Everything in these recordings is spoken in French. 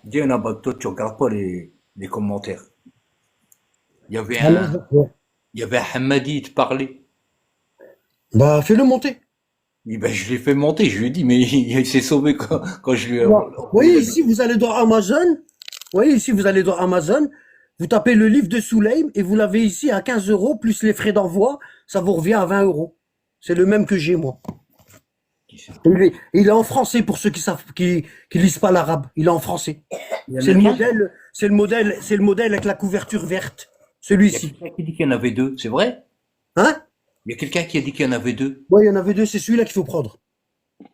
Dis un abat, toi, tu regardes pas les commentaires. Il y avait Ah non, un, ouais. il y avait un Hamadi, il te parlait. Bah, fais-le monter. Et ben, je l'ai fait monter, je lui ai dit, mais il s'est sauvé quand je lui ai Non. Vous envoyé voyez la ici, note. vous allez dans Amazon. Vous voyez ici, vous allez dans Amazon. Vous tapez le livre de Souleym et vous l'avez ici à 15 euros plus les frais d'envoi. Ça vous revient à 20 euros. C'est le même que j'ai, moi. Qui c'est? Il est en français pour ceux qui savent, qui lisent pas l'arabe. Il est en français. Il y en a qu'un? C'est le modèle avec la couverture verte. Il y a Celui-ci. quelqu'un qui dit qu'il y en avait deux, c'est vrai? Hein? Il y a quelqu'un qui a dit qu'il y en avait deux. Ouais, il y en avait deux, c'est celui-là qu'il faut prendre.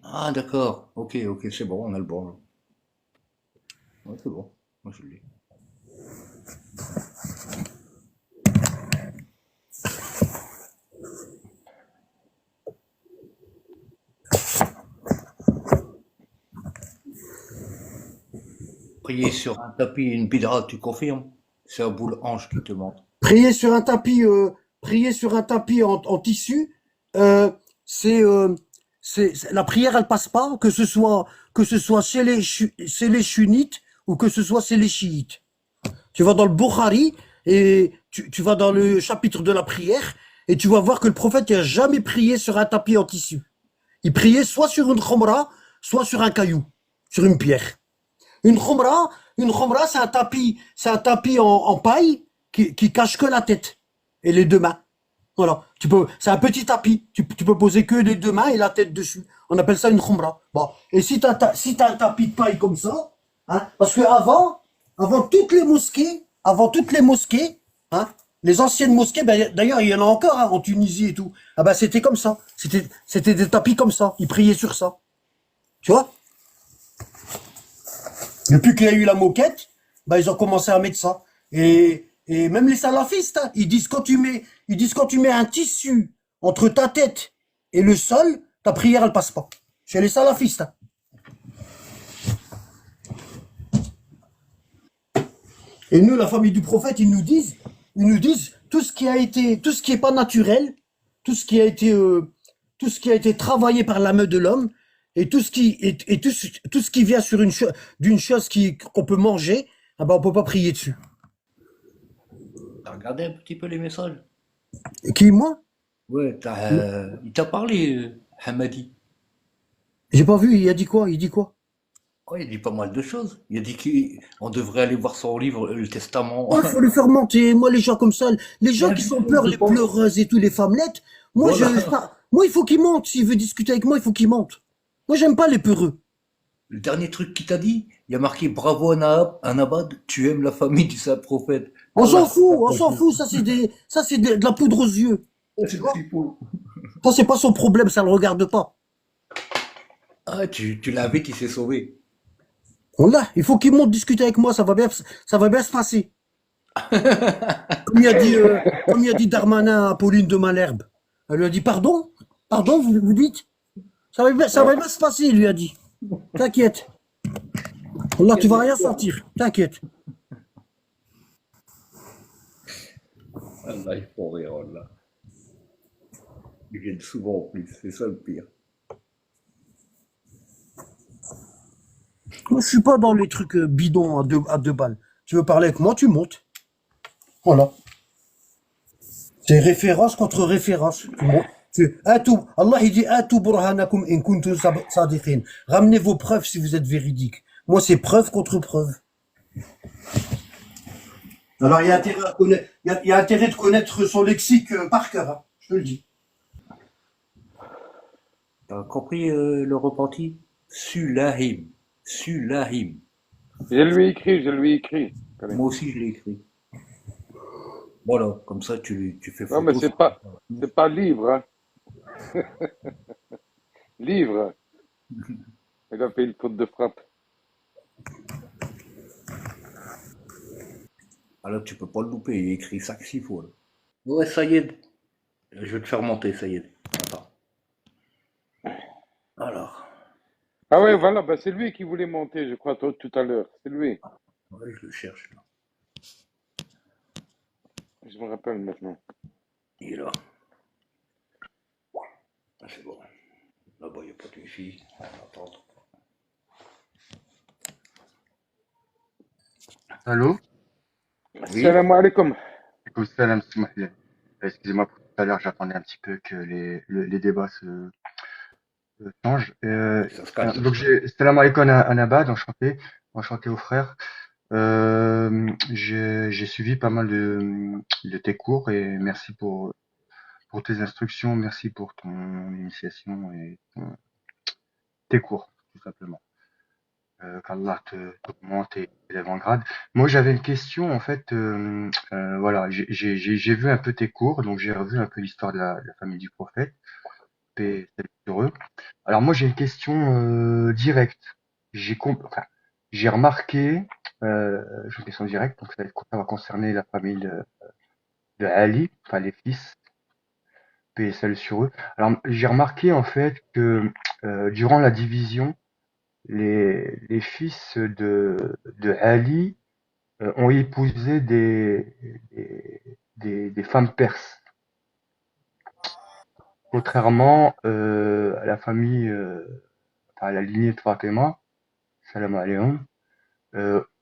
Ah, d'accord. Ok, ok, c'est bon, on a le bon, là. Ouais, c'est bon. Moi, je l'ai. Prier sur un tapis et une bidra, tu confirmes? C'est un boule ange qui te montre. Prier sur un tapis, prier sur un tapis en tissu, euh, c'est, euh, la prière, elle passe pas, que ce soit chez les sunnites ou que ce soit chez les chiites. Tu vas dans le Bukhari et tu vas dans le chapitre de la prière et tu vas voir que le prophète n'a jamais prié sur un tapis en tissu. Il priait soit sur une khomra, soit sur un caillou, sur une pierre. Une khomra, c'est un tapis en paille qui cache que la tête et les deux mains. Voilà. C'est un petit tapis. Tu peux poser que les deux mains et la tête dessus. On appelle ça une khomra. Bon. Et si t'as un tapis de paille comme ça, hein, parce que avant toutes les mosquées, hein, les anciennes mosquées, ben, d'ailleurs, il y en a encore hein, en Tunisie et tout. Ah ben, c'était comme ça. C'était des tapis comme ça. Ils priaient sur ça. Tu vois? Depuis qu'il y a eu la moquette, bah, ils ont commencé à mettre ça. Et même les salafistes, hein, ils disent quand tu mets un tissu entre ta tête et le sol, ta prière elle passe pas. Chez les salafistes. Hein. Et nous, la famille du prophète, ils nous disent tout ce qui est pas naturel, tout ce qui a été, tout ce qui a été travaillé par la main de l'homme, et tout ce qui vient sur d'une chose qu'on peut manger, ah ben on peut pas prier dessus. T'as regardé un petit peu les messages? Qui, moi? Ouais, il t'a parlé, Hamadi. J'ai pas vu, il a dit quoi? Il dit quoi? Ouais, il dit pas mal de choses. Il a dit qu'on devrait aller voir son livre, le Testament. Oh, il faut le faire monter. Moi, les gens comme ça, les gens Rien qui du sont tout, peur, je les pense. pleureuses et tout, les femmelettes, Voilà. moi, il faut qu'ils montent. S'il veut discuter avec moi, il faut qu'il monte. Moi, j'aime pas les peureux. Le dernier truc qu'il t'a dit, il y a marqué bravo Anabad, tu aimes la famille du saint prophète. Allah, On s'en fout. Ça, c'est de la poudre aux yeux. Tu c'est vois? tripot. Ça, c'est pas son problème, ça le regarde pas. Ah, tu l'invites, il s'est sauvé. Voilà, il faut qu'il monte discuter avec moi, ça va bien se passer. Comme il a dit Darmanin à Pauline de Malherbe. Elle lui a dit, pardon? Pardon, vous dites? Ça va bien se passer, il lui a dit. T'inquiète. Là, Il y a tu vas des rien fois. sentir. T'inquiète. Allah, il faut rire, Allah. Ils viennent souvent en plus, c'est ça le pire. Moi, je suis pas dans les trucs bidons à deux balles. Tu veux parler avec moi, tu montes. Voilà. C'est référence contre référence. Tu montes. Allah, il dit, Atou burhanakum in kuntum sadiqin. Ramenez vos preuves si vous êtes véridiques. Moi, c'est preuve contre preuve. Alors, il y a intérêt de connaître son lexique par cœur, hein. Je te le dis. T'as compris le repenti? Sulahim. Sulahim. Je lui ai écrit, Karim. Moi aussi, je l'ai écrit. Voilà, comme ça, tu fais Non, mais photo. c'est pas livre, hein. Livre. Il a fait une faute de frappe. Ah là, tu peux pas le louper, il est écrit ça qu'il faut. Là. Ouais, ça y est. Je vais te faire monter, ça y est. Attends. Alors, Ah ça y ouais, est. voilà, bah c'est lui qui voulait monter, je crois, tout à l'heure. C'est lui. Ouais, je le cherche. Là. Je me rappelle maintenant. Il est là. Ah, c'est bon. Là-bas, il n'y a pas de wifi. Attends. Allô? Oui, Salam alaikum. Écoute, salam, Smahilia. Excusez-moi pour tout à l'heure, j'attendais un petit peu que les débats se changent. ça se calme. Donc, salam alaikum à Nabad, enchanté, enchanté aux frères. J'ai suivi pas mal de tes cours et merci pour tes instructions, merci pour ton initiation et tes cours, tout simplement. Qu'Allah t'augmente et t'élève en grade. Moi, j'avais une question, en fait, voilà, j'ai vu un peu tes cours, donc j'ai revu un peu l'histoire de la famille du prophète, paix et salut sur eux. Alors moi, j'ai une question directe. Enfin, j'ai remarqué, j'ai une question directe, donc ça va concerner la famille de Ali, enfin les fils, paix et salut sur eux. Alors j'ai remarqué en fait que durant la division, les fils de Ali ont épousé des femmes perses, contrairement à la famille, enfin, à la lignée de Fatima, salam alayhim,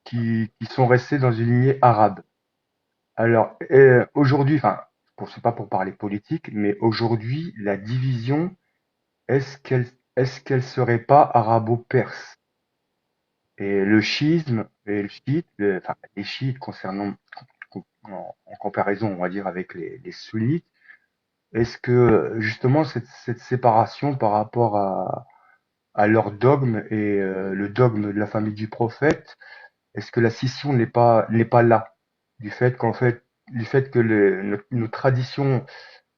qui sont restés dans une lignée arabe. Alors aujourd'hui, enfin, c'est pas pour parler politique, mais aujourd'hui, la division, est-ce qu'elle est-ce qu'elle serait pas arabo-perse? Et le schisme et le chiite, enfin les chiites concernant en comparaison, on va dire, avec les sunnites, est-ce que justement cette séparation par rapport à leur dogme et le dogme de la famille du prophète, est-ce que la scission n'est pas là, du fait qu'en fait, du fait que nos traditions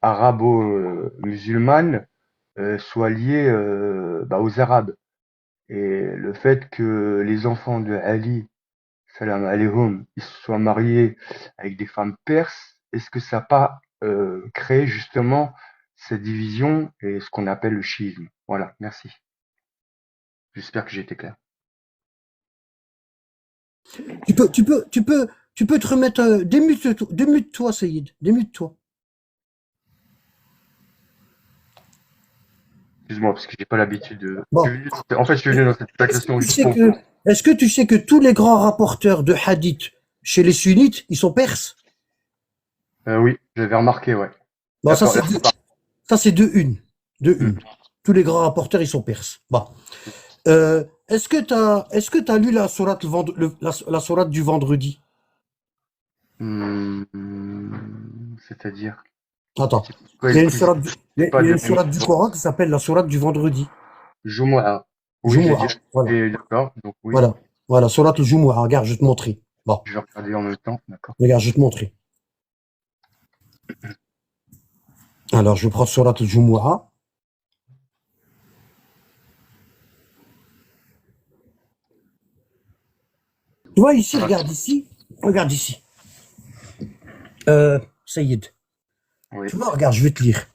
arabo-musulmanes soient liées bah, aux Arabes, et le fait que les enfants de Ali salam alayhum, ils se soient mariés avec des femmes perses, est-ce que ça n'a pas créé justement cette division et ce qu'on appelle le schisme? Voilà, merci. J'espère que j'ai été clair. Tu peux te remettre, démute-toi, Saïd, démute-toi. Excuse-moi, parce que j'ai pas l'habitude de. Bon. En fait, je suis venu dans cette situation juste pour. Est-ce que tu sais que tous les grands rapporteurs de hadith chez les sunnites, ils sont perses? Oui, j'avais remarqué, ouais. Bon, D'accord. ça c'est de une. De Hmm. une. Tous les grands rapporteurs, ils sont perses. Bon. Est-ce que t'as lu la sourate, la sourate du vendredi? C'est-à-dire, Attends. c'est quoi Il y a une plus sourate il pas y a de une sourate du Coran qui s'appelle la sourate du vendredi. Jumu'ah. Oui, j'ai Jumu'ah. dit. Voilà. Et d'accord, donc oui, Voilà. Voilà. Sourate al-Jumu'ah. Regarde, je vais te montrer. Bon. je vais regarder en même temps, d'accord. Regarde, je vais te montrer. Alors, je vais prendre sourate al-Jumu'ah. Tu vois ici, regarde ici. Regarde ici. Saïd. Oui. Tu vois, regarde, je vais te lire.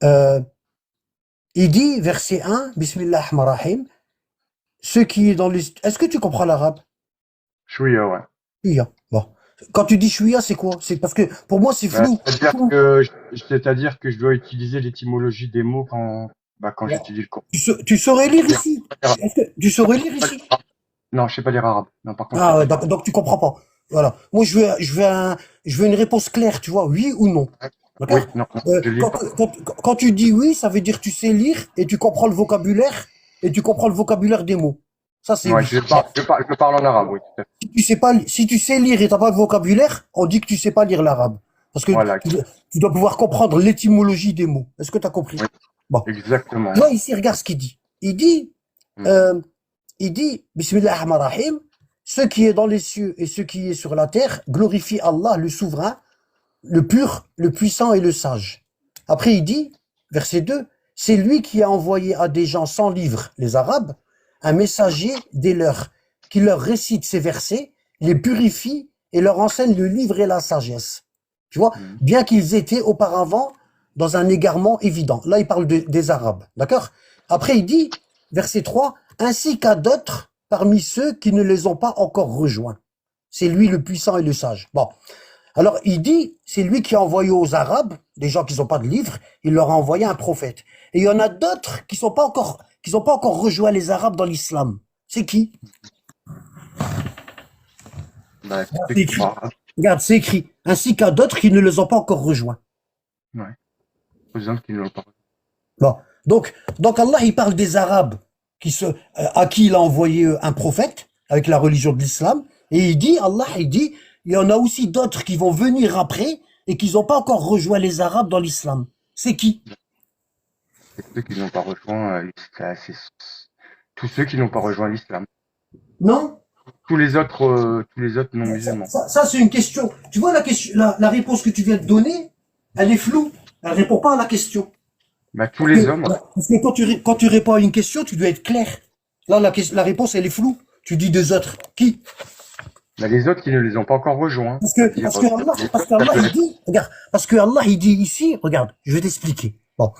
Euh, il dit, verset 1, Bismillah ar-Rahman ar-Rahim, ce qui est dans les... Est-ce que tu comprends l'arabe? Chouïa, ouais. Chouïa. Bon. Quand tu dis chouïa, c'est quoi? C'est parce que pour moi, c'est Bah, flou. c'est-à-dire que je dois utiliser l'étymologie des mots quand Bon. j'étudie le cours. Tu saurais lire ici? Est-ce que tu saurais lire ici? Non, je sais pas lire arabe. Non, par contre, je sais Ah, pas ouais, lire arabe. donc tu comprends pas. Voilà. Moi, je veux une réponse claire, tu vois, oui ou non. Oui, D'accord? non, non, Euh, je lis quand, pas. quand tu dis oui, ça veut dire que tu sais lire et tu comprends le vocabulaire et tu comprends le vocabulaire des mots. Ça, c'est Ouais, oui. je parle en arabe, oui, tout à fait. Si tu sais lire et t'as pas de vocabulaire, on dit que tu sais pas lire l'arabe. Parce que Voilà, tu dois pouvoir comprendre l'étymologie des mots. Est-ce que tu as compris? oui, Bon. exactement. Toi, ici, regarde ce qu'il dit. Hmm. Euh, il dit, Bismillah ar-Rahman ar-Rahim, ce qui est dans les cieux et ce qui est sur la terre, glorifie Allah, le souverain, le pur, le puissant et le sage. Après, il dit, verset 2, c'est lui qui a envoyé à des gens sans livre, les Arabes, un messager des leurs, qui leur récite ces versets, les purifie et leur enseigne le livre et la sagesse. Tu vois, Hmm. bien qu'ils étaient auparavant dans un égarement évident. Là, il parle des Arabes, d'accord? Après, il dit, verset 3, ainsi qu'à d'autres parmi ceux qui ne les ont pas encore rejoints. C'est lui le puissant et le sage. Bon. Alors, il dit, c'est lui qui a envoyé aux Arabes, des gens qui n'ont pas de livre, il leur a envoyé un prophète. Et il y en a d'autres qui n'ont pas encore rejoint les Arabes dans l'islam. C'est qui? Bah, tous ceux C'est qui sont écrit. pas arabes. Regarde, c'est écrit. Ainsi qu'à d'autres qui ne les ont pas encore rejoints. Ouais. Aux gens qui ne l'ont pas. Bon. Donc Allah, il parle des Arabes à qui il a envoyé un prophète avec la religion de l'islam. Et Allah, il dit, il y en a aussi d'autres qui vont venir après et qui n'ont pas encore rejoint les Arabes dans l'islam. C'est qui? C'est ceux qui n'ont pas rejoint tous ceux qui n'ont pas rejoint l'islam. Non? Tous les autres non Ça, musulmans. ça- ça, c'est une question. Tu vois la question, la réponse que tu viens de donner, elle est floue. Elle répond pas à la question. Bah, tous les hommes. Parce que quand tu réponds à une question, tu dois être clair. Là, la réponse, elle est floue. Tu dis deux autres. Qui? Bah, les autres qui ne les ont pas encore rejoints. Parce que Allah, il dit, regarde, parce que Allah, il dit ici, regarde, je vais t'expliquer. Bon.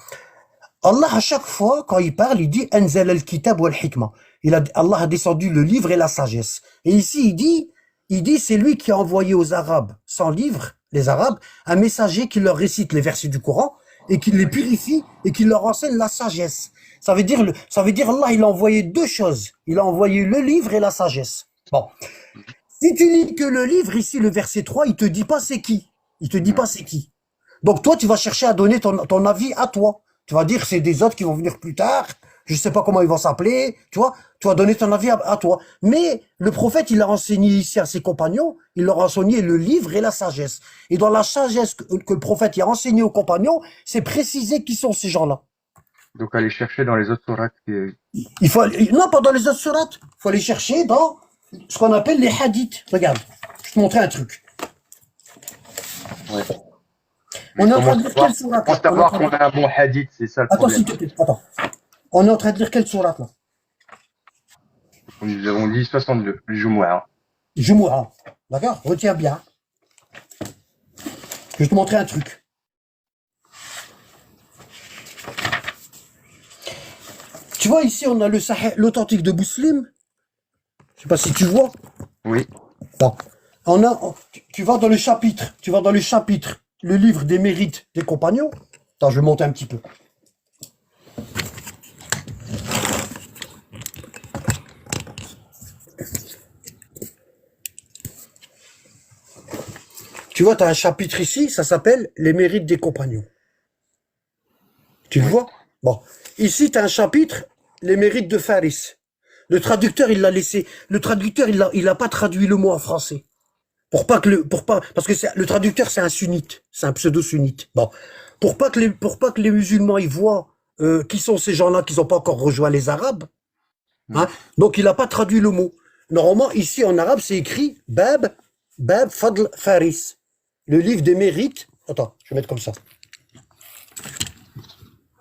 Allah, à chaque fois, quand il parle, il dit, Anzal al-kitab wal hikma. Allah a descendu le livre et la sagesse. Et ici, il dit, c'est lui qui a envoyé aux Arabes, sans livre, les Arabes, un messager qui leur récite les versets du Coran et qui les purifie et qui leur enseigne la sagesse. Ça veut dire Allah, il a envoyé deux choses. Il a envoyé le livre et la sagesse. Bon. Si tu lis que le livre, ici, le verset 3, il te dit pas c'est qui. Il te dit pas c'est qui. Donc toi, tu vas chercher à donner ton avis à toi. Tu vas dire c'est des autres qui vont venir plus tard. Je sais pas comment ils vont s'appeler. Tu vois, tu vas donner ton avis à toi. Mais le prophète, il a enseigné ici à ses compagnons, il leur a enseigné le livre et la sagesse. Et dans la sagesse que le prophète il a enseigné aux compagnons, c'est précisé qui sont ces gens-là. Donc, aller chercher dans les autres sourates. Non, pas dans les autres sourates. Il faut aller chercher dans ce qu'on appelle les hadiths. Regarde, je vais te montrer un truc. Ouais. On est en train de lire quelle sourate? Pour savoir qu'on a un bon hadith, c'est ça le Attends, problème. s'il te plaît, attends. On est en train de lire quelle sourate là? Nous avons dit 62, le Jumu'ah. Jumu'ah. D'accord? Retiens bien. Je vais te montrer un truc. Tu vois, ici, on a le Sahih, l'authentique de Muslim. Je sais pas si tu vois. Oui. Bon. Tu vas dans le chapitre. Tu vas dans le chapitre. Le livre des mérites des compagnons. Attends, je vais monter un petit peu. Tu vois, tu as un chapitre ici, ça s'appelle les mérites des compagnons. Tu le vois? Bon. Ici, tu as un chapitre, les mérites de Faris. Le traducteur, il l'a laissé. Le traducteur, il a pas traduit le mot en français. Parce que le traducteur, c'est un sunnite. C'est un pseudo-sunnite. Bon. Pour pas que les musulmans, ils voient, qui sont ces gens-là qui n'ont pas encore rejoint les Arabes. Hein? Donc, il a pas traduit le mot. Normalement, ici, en arabe, c'est écrit Bab Fadl Faris. Le livre des mérites. Attends, je vais mettre comme ça.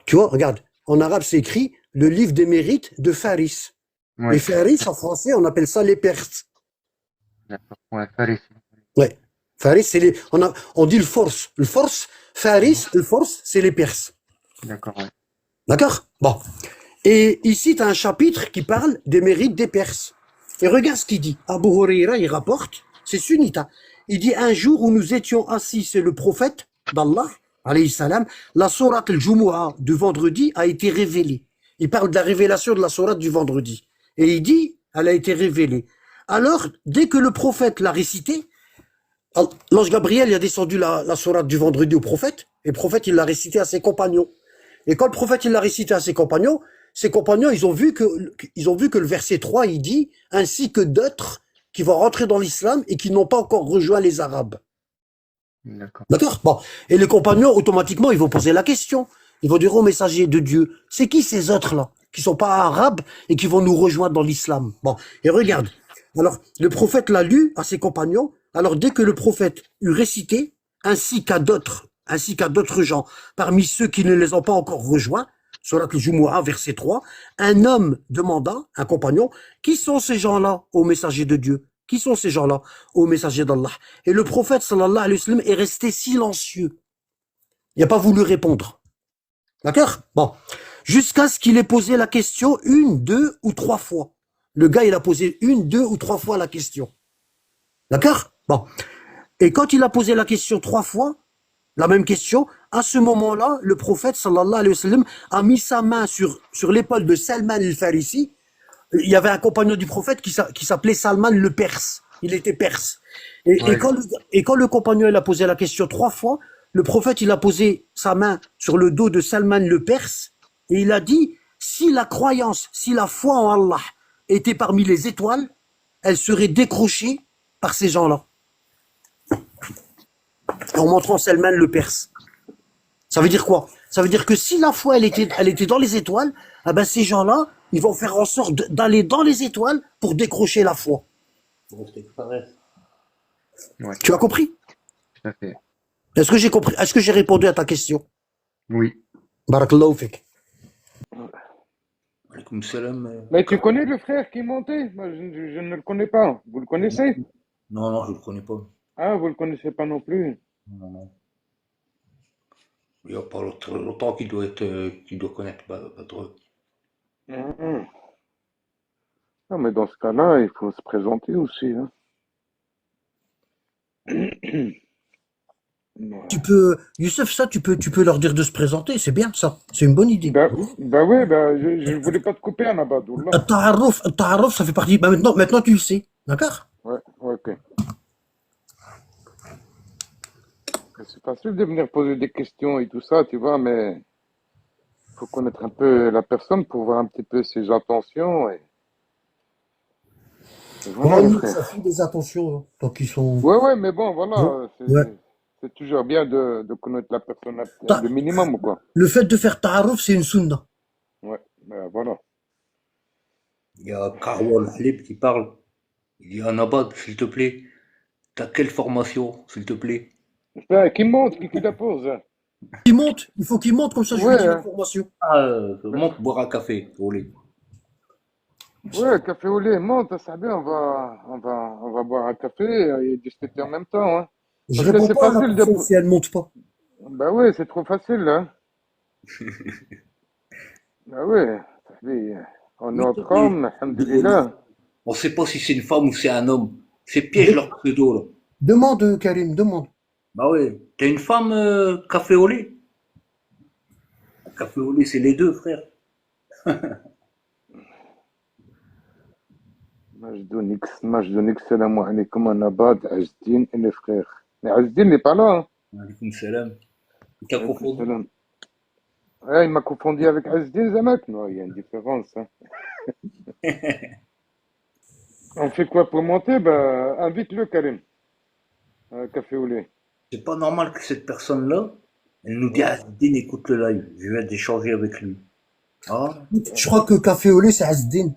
Tu vois, regarde. En arabe, c'est écrit le livre des mérites de Faris. Ouais. Les Faris, en français, on appelle ça les Perses. D'accord. Ouais, Faris. Ouais. Faris, c'est on dit le force. Le force, Faris, le force, c'est les Perses. D'accord, ouais. D'accord? Bon. Et ici, tu as un chapitre qui parle des mérites des Perses. Et regarde ce qu'il dit. Abu Huraira, il rapporte, c'est sunnite. Hein. Il dit, un jour où nous étions assis, c'est le prophète d'Allah, alayhi salam, la sourate al-Jumu'ah du vendredi a été révélée. Il parle de la révélation de la sourate du vendredi. Et il dit, elle a été révélée. Alors, dès que le prophète l'a récité, l'ange Gabriel il a descendu la sourate du vendredi au prophète, et le prophète il l'a récité à ses compagnons. Et quand le prophète il l'a récité à ses compagnons, ils ont vu que le verset 3, il dit, ainsi que d'autres qui vont rentrer dans l'islam et qui n'ont pas encore rejoint les Arabes. D'accord. D'accord? Bon. Et les compagnons, automatiquement, ils vont poser la question. Ils vont dire au messager de Dieu, c'est qui ces autres-là, qui sont pas arabes et qui vont nous rejoindre dans l'islam? Bon. Et regarde. Alors, le prophète l'a lu à ses compagnons. Alors, dès que le prophète eut récité, ainsi qu'à d'autres gens, parmi ceux qui ne les ont pas encore rejoints, Surat al-Jumu'ah, verset 3, un homme demanda, un compagnon, qui sont ces gens-là au messager de Dieu? Qui sont ces gens-là au messager d'Allah? Et le prophète, sallallahu alayhi wa sallam, est resté silencieux. Il n'a pas voulu répondre. D'accord? Bon. Jusqu'à ce qu'il ait posé la question 1, 2 ou 3 fois. Le gars, il a posé 1, 2 ou 3 fois la question. D'accord? Bon. Et quand il a posé la question 3 fois, la même question, à ce moment-là, le prophète, sallallahu alayhi wa sallam, a mis sa main sur l'épaule de Salman al-Farisi. Il y avait un compagnon du prophète qui s'appelait Salman le Perse. Il était perse. Et, et Ouais. quand le, et quand le compagnon il a posé la question 3 fois, le prophète il a posé sa main sur le dos de Salman le Perse et il a dit si la croyance, si la foi en Allah était parmi les étoiles, elle serait décrochée par ces gens-là. En montrant Salman le Perse. Ça veut dire quoi? Ça veut dire que si la foi elle était dans les étoiles, ah ben ces gens-là, ils vont faire en sorte d'aller dans les étoiles pour décrocher la foi. Pour rester pareil. Ouais, Tu as compris? tout à fait. Est-ce que j'ai compris? Est-ce que j'ai répondu à ta question? Oui. Barakallahu fik. Alaykoum salam. Mais tu connais le frère qui est monté? Moi, je ne le connais pas. Vous le connaissez? Non, non, je le connais pas. Ah, vous le connaissez pas non plus. Non, non. Il n'y a pas longtemps qu'il doit connaître Badr. Mhm. Non, mais dans ce cas-là, il faut se présenter aussi, hein. Ouais. Youssef, ça, tu peux leur dire de se présenter, c'est bien ça. C'est une bonne idée. Bah ouais, bah, je ne voulais pas te couper, Anabadullah. Al-Ta'arruf, ça fait partie. Bah maintenant tu le sais. D'accord? Ouais, ouais, ok. C'est facile de venir poser des questions et tout ça, tu vois, mais il faut connaître un peu la personne pour voir un petit peu ses intentions. Et voilà, Bon, le nous, ça frère. fait des attentions, hein, tant qu'ils sont. Ouais, ouais, mais bon, Ouais. voilà, Ouais. c'est toujours bien de connaître la personne, Ta- le minimum, ou quoi. Le fait de faire ta'arruf, c'est une sunna. Ouais, ben voilà. Il y a Karwal Halib qui parle. Il dit Anabad, s'il te plaît, t'as quelle formation, s'il te plaît? Ben, qui monte, qui la pose, hein. Il faut qu'il monte, comme ça je lui Ouais, dis hein. l'information. Ah, Ben, monte boire un café, au lait. ouais, café au lait, monte, ça bien, on va boire un café et discuter en même temps, hein. Je Parce que réponds c'est pas à la facile de... personne si elle monte pas. Ben ouais, c'est trop facile, hein. Ben ouais, ça fait, on est Oui, entre hommes, alhamdoulilah. on sait pas si c'est une femme ou c'est un homme. C'est piège leur pseudo, là. Demande, Karim, demande. Bah ouais. T'as une femme café au lait? Café au lait, c'est les deux, frère. Majdonik, salam alaikum, Anabad, Azdin et les frères. Mais Azdin n'est pas là, hein. Alaykoum salam. T'as Alaikum confondu. salam. Ouais, il m'a confondu avec Azdin Zamak. Non, il y a une différence, hein. On fait quoi pour monter? Ben, invite-le, Karim, à café au lait. C'est pas normal que cette personne-là, elle nous dit, Ouais. ah, Dine, écoute le live. Je viens d'échanger avec lui. Ah, Je crois que café au lait, c'est Asdin.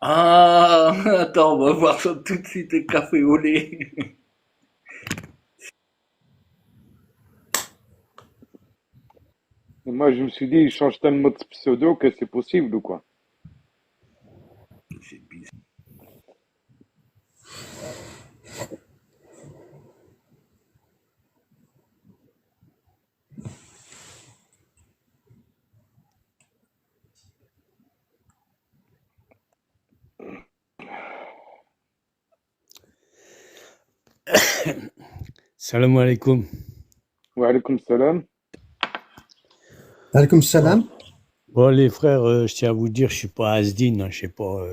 ah, attends, on va voir ça tout de suite, le café au lait. Et moi, je me suis dit, il change tellement de pseudo que c'est possible ou quoi? C'est bizarre. Salam alaikum. Wa alaykoum salam. Alaykoum Bon, salam. bon, les frères, je tiens à vous dire, je suis pas Asdin, hein, je sais pas,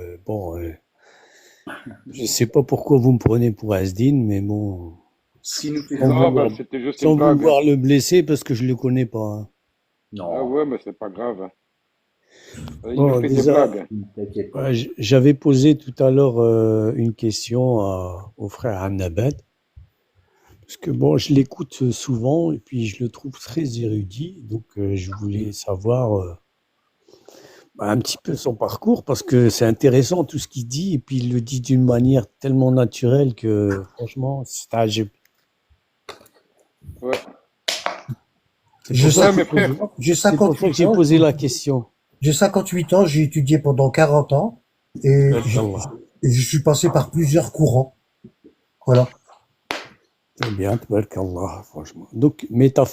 je sais pas pourquoi vous me prenez pour Asdin, mais bon, Ce qui nous fait sans ça. Non, ben, vouloir, c'était juste sans une blague, hein. vouloir le blesser parce que je le connais pas, hein. Ah Non, ouais, mais c'est pas grave, hein. Il nous Bon, fait des déjà, blagues, hein. t'inquiète pas. ouais, j'avais posé tout à l'heure une question au frère Annabad, parce que bon, je l'écoute souvent et puis je le trouve très érudit, donc je voulais savoir un petit peu son parcours parce que c'est intéressant tout ce qu'il dit et puis il le dit d'une manière tellement naturelle que franchement, Ouais. c'est Je pour ça sais, Ouais, que mes frères. j'ai c'est pour ça que 58 j'ai ans. posé la question. J'ai 58 ans, j'ai étudié pendant 40 ans et Barakallah. je suis passé par plusieurs courants. Voilà. C'est bien, tabarakallah, franchement. Donc, mais t'as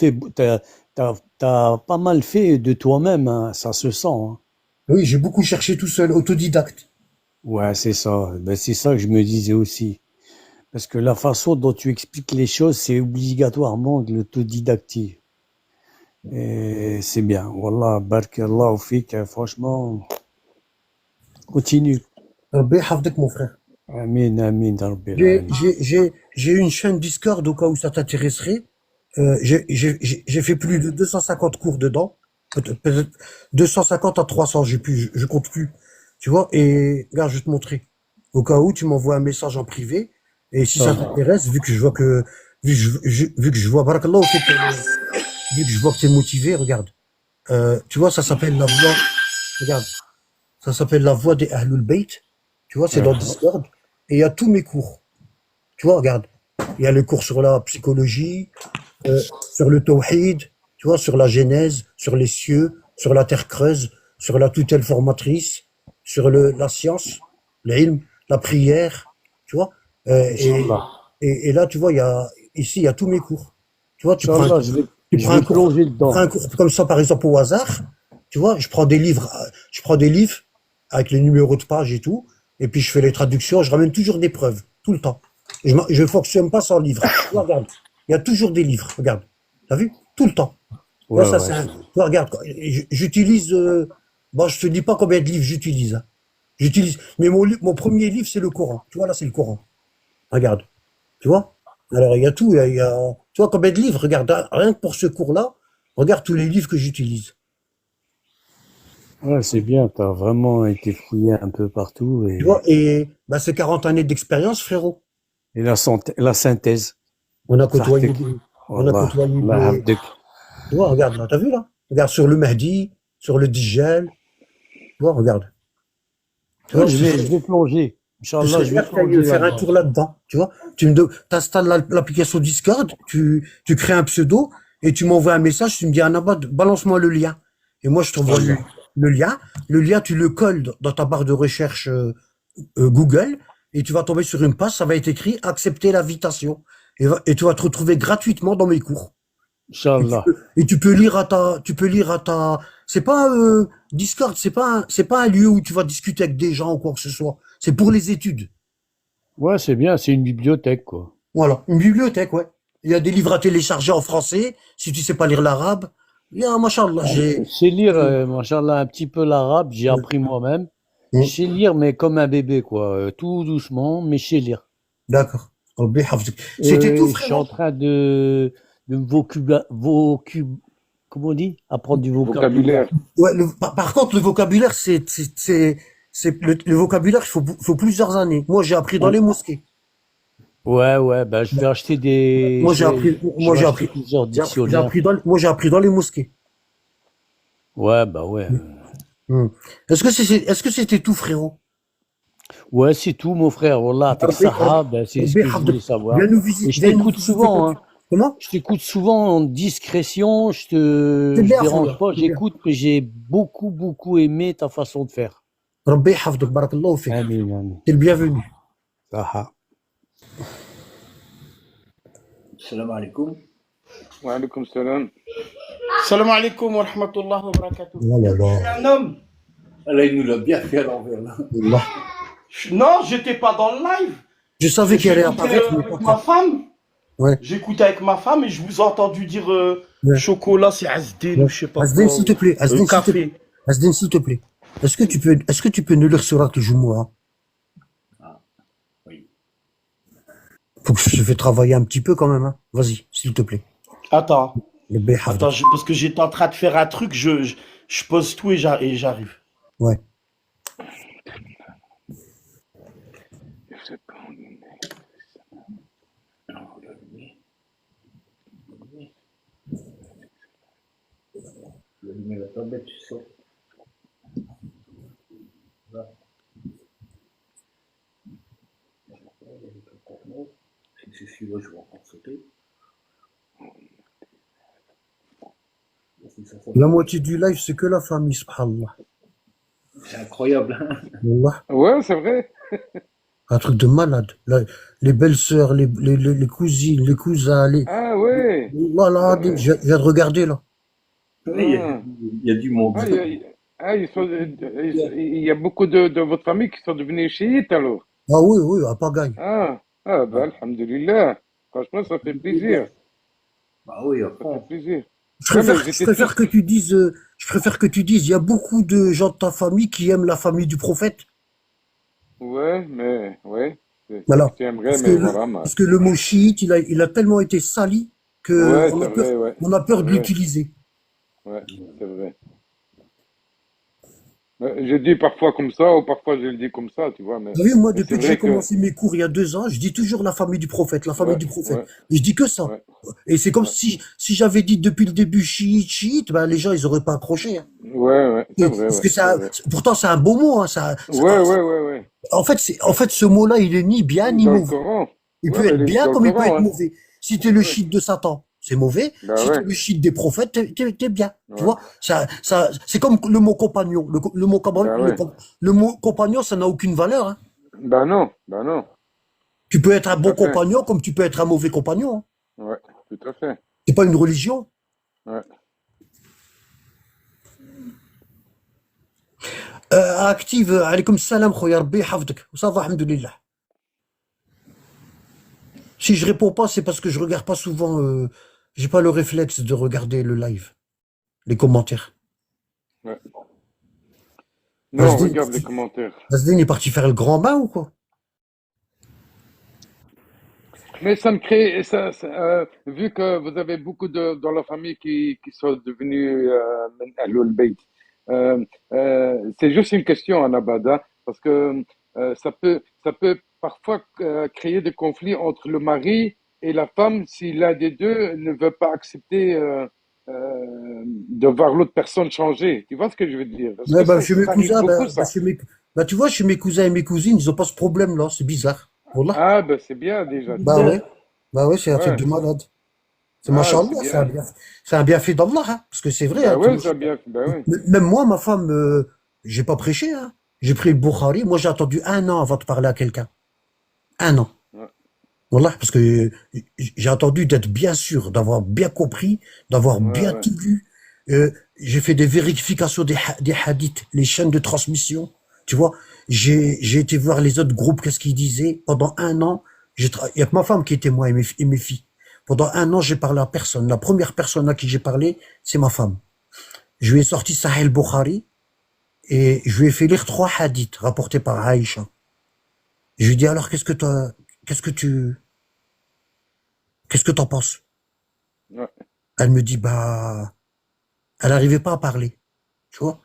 pas mal fait de toi-même, hein, ça se sent, hein. Oui, j'ai beaucoup cherché tout seul, autodidacte. Ouais, c'est ça. Ben, c'est ça que je me disais aussi. Parce que la façon dont tu expliques les choses, c'est obligatoirement de l'autodidactie. Et c'est bien. Wallah, barakallahu fik, franchement, continue. Rabbi yahfadek, mon frère. Amin, amin, Rabbil J'ai alamin. j'ai une chaîne Discord au cas où ça t'intéresserait. J'ai fait plus de 250 cours dedans. Peut-être 250 à 300, j'ai plus, je compte plus. Tu vois, et regarde, je vais te montrer. Au cas où tu m'envoies un message en privé, et si ça Inch'Allah. t'intéresse, vu que je vois, barakallah, vu que je vois que t'es motivé, regarde. Tu vois, ça s'appelle la voix, regarde, ça s'appelle la voix des Ahlul Bayt. Tu vois, c'est dans Discord, et il y a tous mes cours. Tu vois, regarde. Il y a les cours sur la psychologie, sur le tawhid, tu vois, sur la genèse, sur les cieux, sur la terre creuse, sur la tutelle formatrice, sur la science, l'ilm, la prière, tu vois. Euh, et, Inch'Allah. et là, tu vois, ici, il y a tous mes cours. Tu vois, Inch'Allah, tu je prends vais un cours, plonger tu prends un dedans. cours comme ça, par exemple, au hasard. Tu vois, je prends des livres avec les numéros de page et tout, et puis je fais les traductions. Je ramène toujours des preuves, tout le temps. Je fonctionne pas sans livre. Tu vois, regarde, il y a toujours des livres. Regarde, t'as vu? Tout le temps. Tu vois, Ouais, ça, ouais, tu vois, regarde, j'utilise. Bon, je te dis pas combien de livres j'utilise, hein. J'utilise. Mais mon premier livre, c'est le Coran. Tu vois, là, c'est le Coran. Regarde. Tu vois? Alors, il y a tout. Tu vois combien de livres? Regarde, hein, rien que pour ce cours-là, regarde tous les livres que j'utilise. ouais, c'est bien. T'as vraiment été fouillé un peu partout Tu vois? Et bah, c'est 40 années d'expérience, frérot. et la synthèse. On a côtoyé صحتك. des, on a Wallah. côtoyé Allah des, يحفظك. tu vois, regarde là, t'as vu là? Regarde sur le Mahdi, sur le Djjal, tu vois, regarde. Tu Ouais, vois, je vais plonger. ce Inch'Allah, serait je vais bien que tu ailles plonger faire un là-dedans. tour là-dedans, tu vois. T'installes l'application Discord, tu crées un pseudo et tu m'envoies un message, tu me dis, Annabad, balance-moi le lien. Et moi, je t'envoie Inch'Allah. le lien. Le lien, tu le colles dans ta barre de recherche Google et tu vas tomber sur une page, ça va être écrit accepter l'invitation. Et tu vas te retrouver gratuitement dans mes cours. Inch'Allah. Et tu peux lire à ta, c'est pas, Discord, c'est pas un lieu où tu vas discuter avec des gens ou quoi que ce soit. C'est pour les études. Ouais, c'est bien. C'est une bibliothèque, quoi. Voilà. Une bibliothèque, ouais. Il y a des livres à télécharger en français, si tu sais pas lire l'arabe. Il y a, machallah, Je sais lire, machallah, un petit peu l'arabe. J'ai appris moi-même. Je Hum, sais lire, mais comme un bébé, quoi. Tout doucement, mais je sais lire. d'accord. Rabbi hafzik. C'était tout, Je suis en frérot. train de me comment on dit? Apprendre du vocabulaire. Vocabulaire. Ouais, par contre, le vocabulaire, le vocabulaire, faut plusieurs années. Moi, j'ai appris dans les mosquées. Ouais, ouais, bah, je vais acheter Moi, je vais acheter plusieurs dictionnaires. j'ai appris dans les mosquées. Ouais, bah ouais. Hmm. Est-ce que c'était tout, frérot? Ouais, c'est tout, mon frère. Wallah, tek Rabbi- saha, ben, c'est ce Rabbi que je voulais hafzik. savoir. Et je Viens nous t'écoute visiter quand souvent, tu, hein. comment? Je t'écoute souvent en discrétion. C'est Je bien, dérange Khouya. pas. C'est bien. J'écoute, mais j'ai beaucoup, beaucoup aimé ta façon de faire. Rabbi hafzik, barakallahu fik. Amin, amin. T'es le bienvenu. Saha. Salam alaikum. Wa alaykoum salam. Salam alaikum wa rahmatullah wa barakatuh. Oh là Je suis là. un homme. Allah, il nous l'a bien fait à l'envers, là. Wallah. Non, j'étais pas dans le live. Je savais qu'il allait J'écoutais apparaître, mais avec pas ma quand. femme. Ouais. J'écoutais avec ma femme et je vous ai entendu dire Ouais. chocolat, c'est Asdin Ouais. ou je sais pas Asdin, quoi. s'il te plaît. Asdin, s'il te plaît. Café. Asdin, s'il te plaît. Est-ce que tu peux nous lire surat al-Jumu'ah? Ah, oui. Faut que je vais travailler un petit peu quand même, hein. Vas-y, s'il te plaît. Attends, Rabbi hafzik. attends, parce que j'étais en train de faire un truc, je pose tout et j'arrive. Ouais. Je sais pas. Je vais allumer la tablette, tu sais. Là. Si c'est celui-là, je vais encore sauter. La moitié du live, c'est que la famille, subhanallah. C'est incroyable, hein. Wallah. Ouais, c'est vrai. Un truc de malade. Les belles-sœurs, les cousines, les cousins, Ah ouais. Voilà, je viens de regarder, là. Oui, il y a du monde. Ah, il y a beaucoup de votre famille qui sont devenus chiites alors. Ah oui, oui, à pagaille. Ah bah, alhamdulillah. Franchement, ça fait plaisir. Bah oui, à Ça fait fond. plaisir. Je Non, mais préfère, je préfère que tu dises, il y a beaucoup de gens de ta famille qui aiment la famille du prophète. Ouais, c'est ce que Voilà. tu aimerais, mais voilà, Parce que le mot chiite, il a tellement été sali que ouais, c'est vrai, ouais, on a c'est peur de vrai, l'utiliser. ouais, c'est vrai. Je dis parfois comme ça, ou parfois je le dis comme ça, tu vois, Vous savez, moi, mais c'est depuis que j'ai vrai que, commencé mes cours il y a 2 ans, je dis toujours la famille du prophète, la famille ouais, du prophète. ouais, Et je dis que ça. ouais, Et c'est comme ouais, si j'avais dit depuis le début chiite, chiite, ben les gens, ils auraient pas accroché, hein. ouais, c'est vrai, Parce que c'est vrai. pourtant, c'est un beau mot, hein, Ouais. en fait, ce mot-là, il est ni bien ni Dans le mauvais. Coran. Il Ouais, peut mais être il est bien dans le comme il peut Coran, être hein. mauvais. Si t'es le Ouais, chiite de Satan, c'est mauvais. bah Si t'es ouais, le chiite des prophètes, t'es bien. Tu ouais, vois, c'est comme le mot compagnon. bah ouais. Le mot compagnon, ça n'a aucune valeur, hein. Bah non, Tu peux être un tout bon à fait. compagnon comme tu peux être un mauvais compagnon, hein. Ouais, tout à fait. C'est pas une religion. Ouais. Active, alaykoum salam, khoya Rabbi hafdak. Ça va, alhamdoulilah. Si je réponds pas, c'est parce que je regarde pas souvent, j'ai pas le réflexe de regarder le live, les commentaires. Ouais. Non, Asdin, regarde les commentaires. Asdin est parti faire le grand bain ou quoi? Mais ça me crée, vu que vous avez beaucoup de dans la famille qui sont devenus من أهل البيت, c'est juste une question en Abada, parce que ça peut parfois créer des conflits entre le mari et la femme si l'un des deux ne veut pas accepter de voir l'autre personne changer. Tu vois ce que je veux dire? Est-ce Ouais, que bah, chez mes ça arrive cousins, beaucoup, ça? tu vois, chez mes cousins et mes cousines, ils ont pas ce problème-là, c'est bizarre. Voilà. Ah, ben c'est bien déjà, tu Bah vois. ouais. Bah ouais, c'est un truc Ouais, de malade. C'est ah, c'est machallah, bien. c'est un bienfait d'Allah, hein. Parce que c'est vrai, Bah hein, ouais, ça a bien fait, bah ouais. même moi, ma femme, j'ai pas prêché, hein. J'ai pris le Bukhari. Moi, j'ai attendu 1 an avant de parler à quelqu'un. 1 an. Ouais, Voilà, parce que j'ai attendu d'être bien sûr, d'avoir bien compris, d'avoir bien ouais. tout vu. J'ai fait des vérifications des hadiths, les chaînes de transmission. Tu vois, j'ai été voir les autres groupes, qu'est-ce qu'ils disaient. Pendant 1 an, il y a que ma femme qui était moi et mes filles. Pendant 1 an, j'ai parlé à personne. La première personne à qui j'ai parlé, c'est ma femme. Je lui ai sorti Sahih al-Bukhari et je lui ai fait lire 3 hadiths rapportés par Aïcha. Je lui ai dit alors qu'est-ce que tu, qu'est-ce que t'en penses? Ouais. Elle me dit, bah, elle n'arrivait pas à parler, tu vois.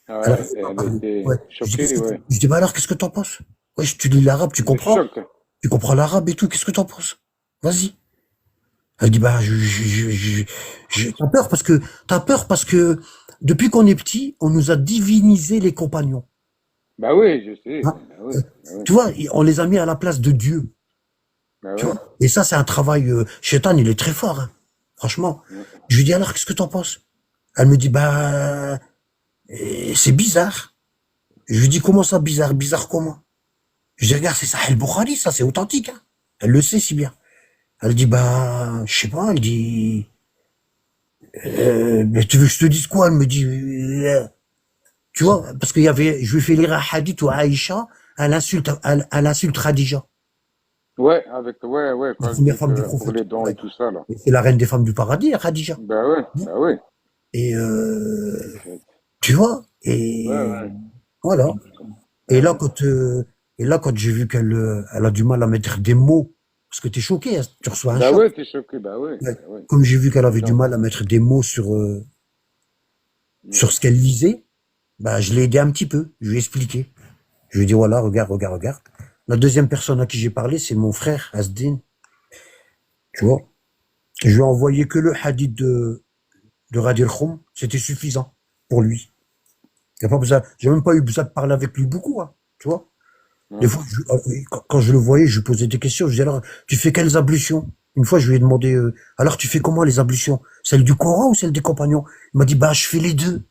Ah Elle ouais, n'arrivait pas à elle parler. Ouais. était Je dis, choquée, ouais. je dis, bah alors, qu'est-ce que t'en penses? Ouais, tu lis l'arabe, tu Le comprends? choc. Tu comprends l'arabe et tout, qu'est-ce que t'en penses? Vas-y. Elle dit, bah, t'as peur parce que depuis qu'on est petit, on nous a divinisé les compagnons, Bah oui, je sais. hein. Bah oui, Euh, bah oui, Tu vois, on les a mis à la place de Dieu, bah tu ouais. vois. Et ça, c'est un travail, Shaitan, il est très fort, hein. Franchement. Ouais. Je lui dis, alors, qu'est-ce que t'en penses? Elle me dit, bah, c'est bizarre. Je lui dis, comment ça, bizarre? Bizarre comment? Je dis, regarde, c'est ça, El Bukhari, ça, c'est authentique, hein. Elle le sait si bien. Elle dit, bah, je sais pas, elle dit, mais tu veux que je te dise quoi? Elle me dit, tu vois, parce je lui ai fait lire un hadith où Aïcha, elle insulte Khadija, Ouais, la quand elle première dit femme du que pour prophète. les dents et Ouais. tout ça, là. Et c'est la reine des femmes du paradis, Khadija. Bah ouais, Et, en fait. tu vois, Ouais. et voilà. Et Ouais. là, quand j'ai vu elle a du mal à mettre des mots, parce que t'es choqué, hein, tu reçois un Bah choc. ouais, t'es choqué, Ouais. bah ouais. Comme j'ai vu qu'elle Les avait du gens. mal à mettre des mots Mm. sur ce qu'elle lisait, bah, je l'ai aidé un petit peu. Je lui ai expliqué. Je lui ai dit, voilà, regarde. La deuxième personne à qui j'ai parlé, c'est mon frère, Asdin. Tu vois. Je lui ai envoyé que le hadith de Radir Khoum. C'était suffisant pour lui. Y a pas besoin, j'ai même pas eu besoin de parler avec lui beaucoup, hein, tu vois. Des Ouais. fois, quand je le voyais, je lui posais des questions. Je disais, alors, tu fais quelles ablutions? Une fois, je lui ai demandé, alors, tu fais comment les ablutions? Celle du Coran ou celle des compagnons? Il m'a dit, bah, je fais les deux.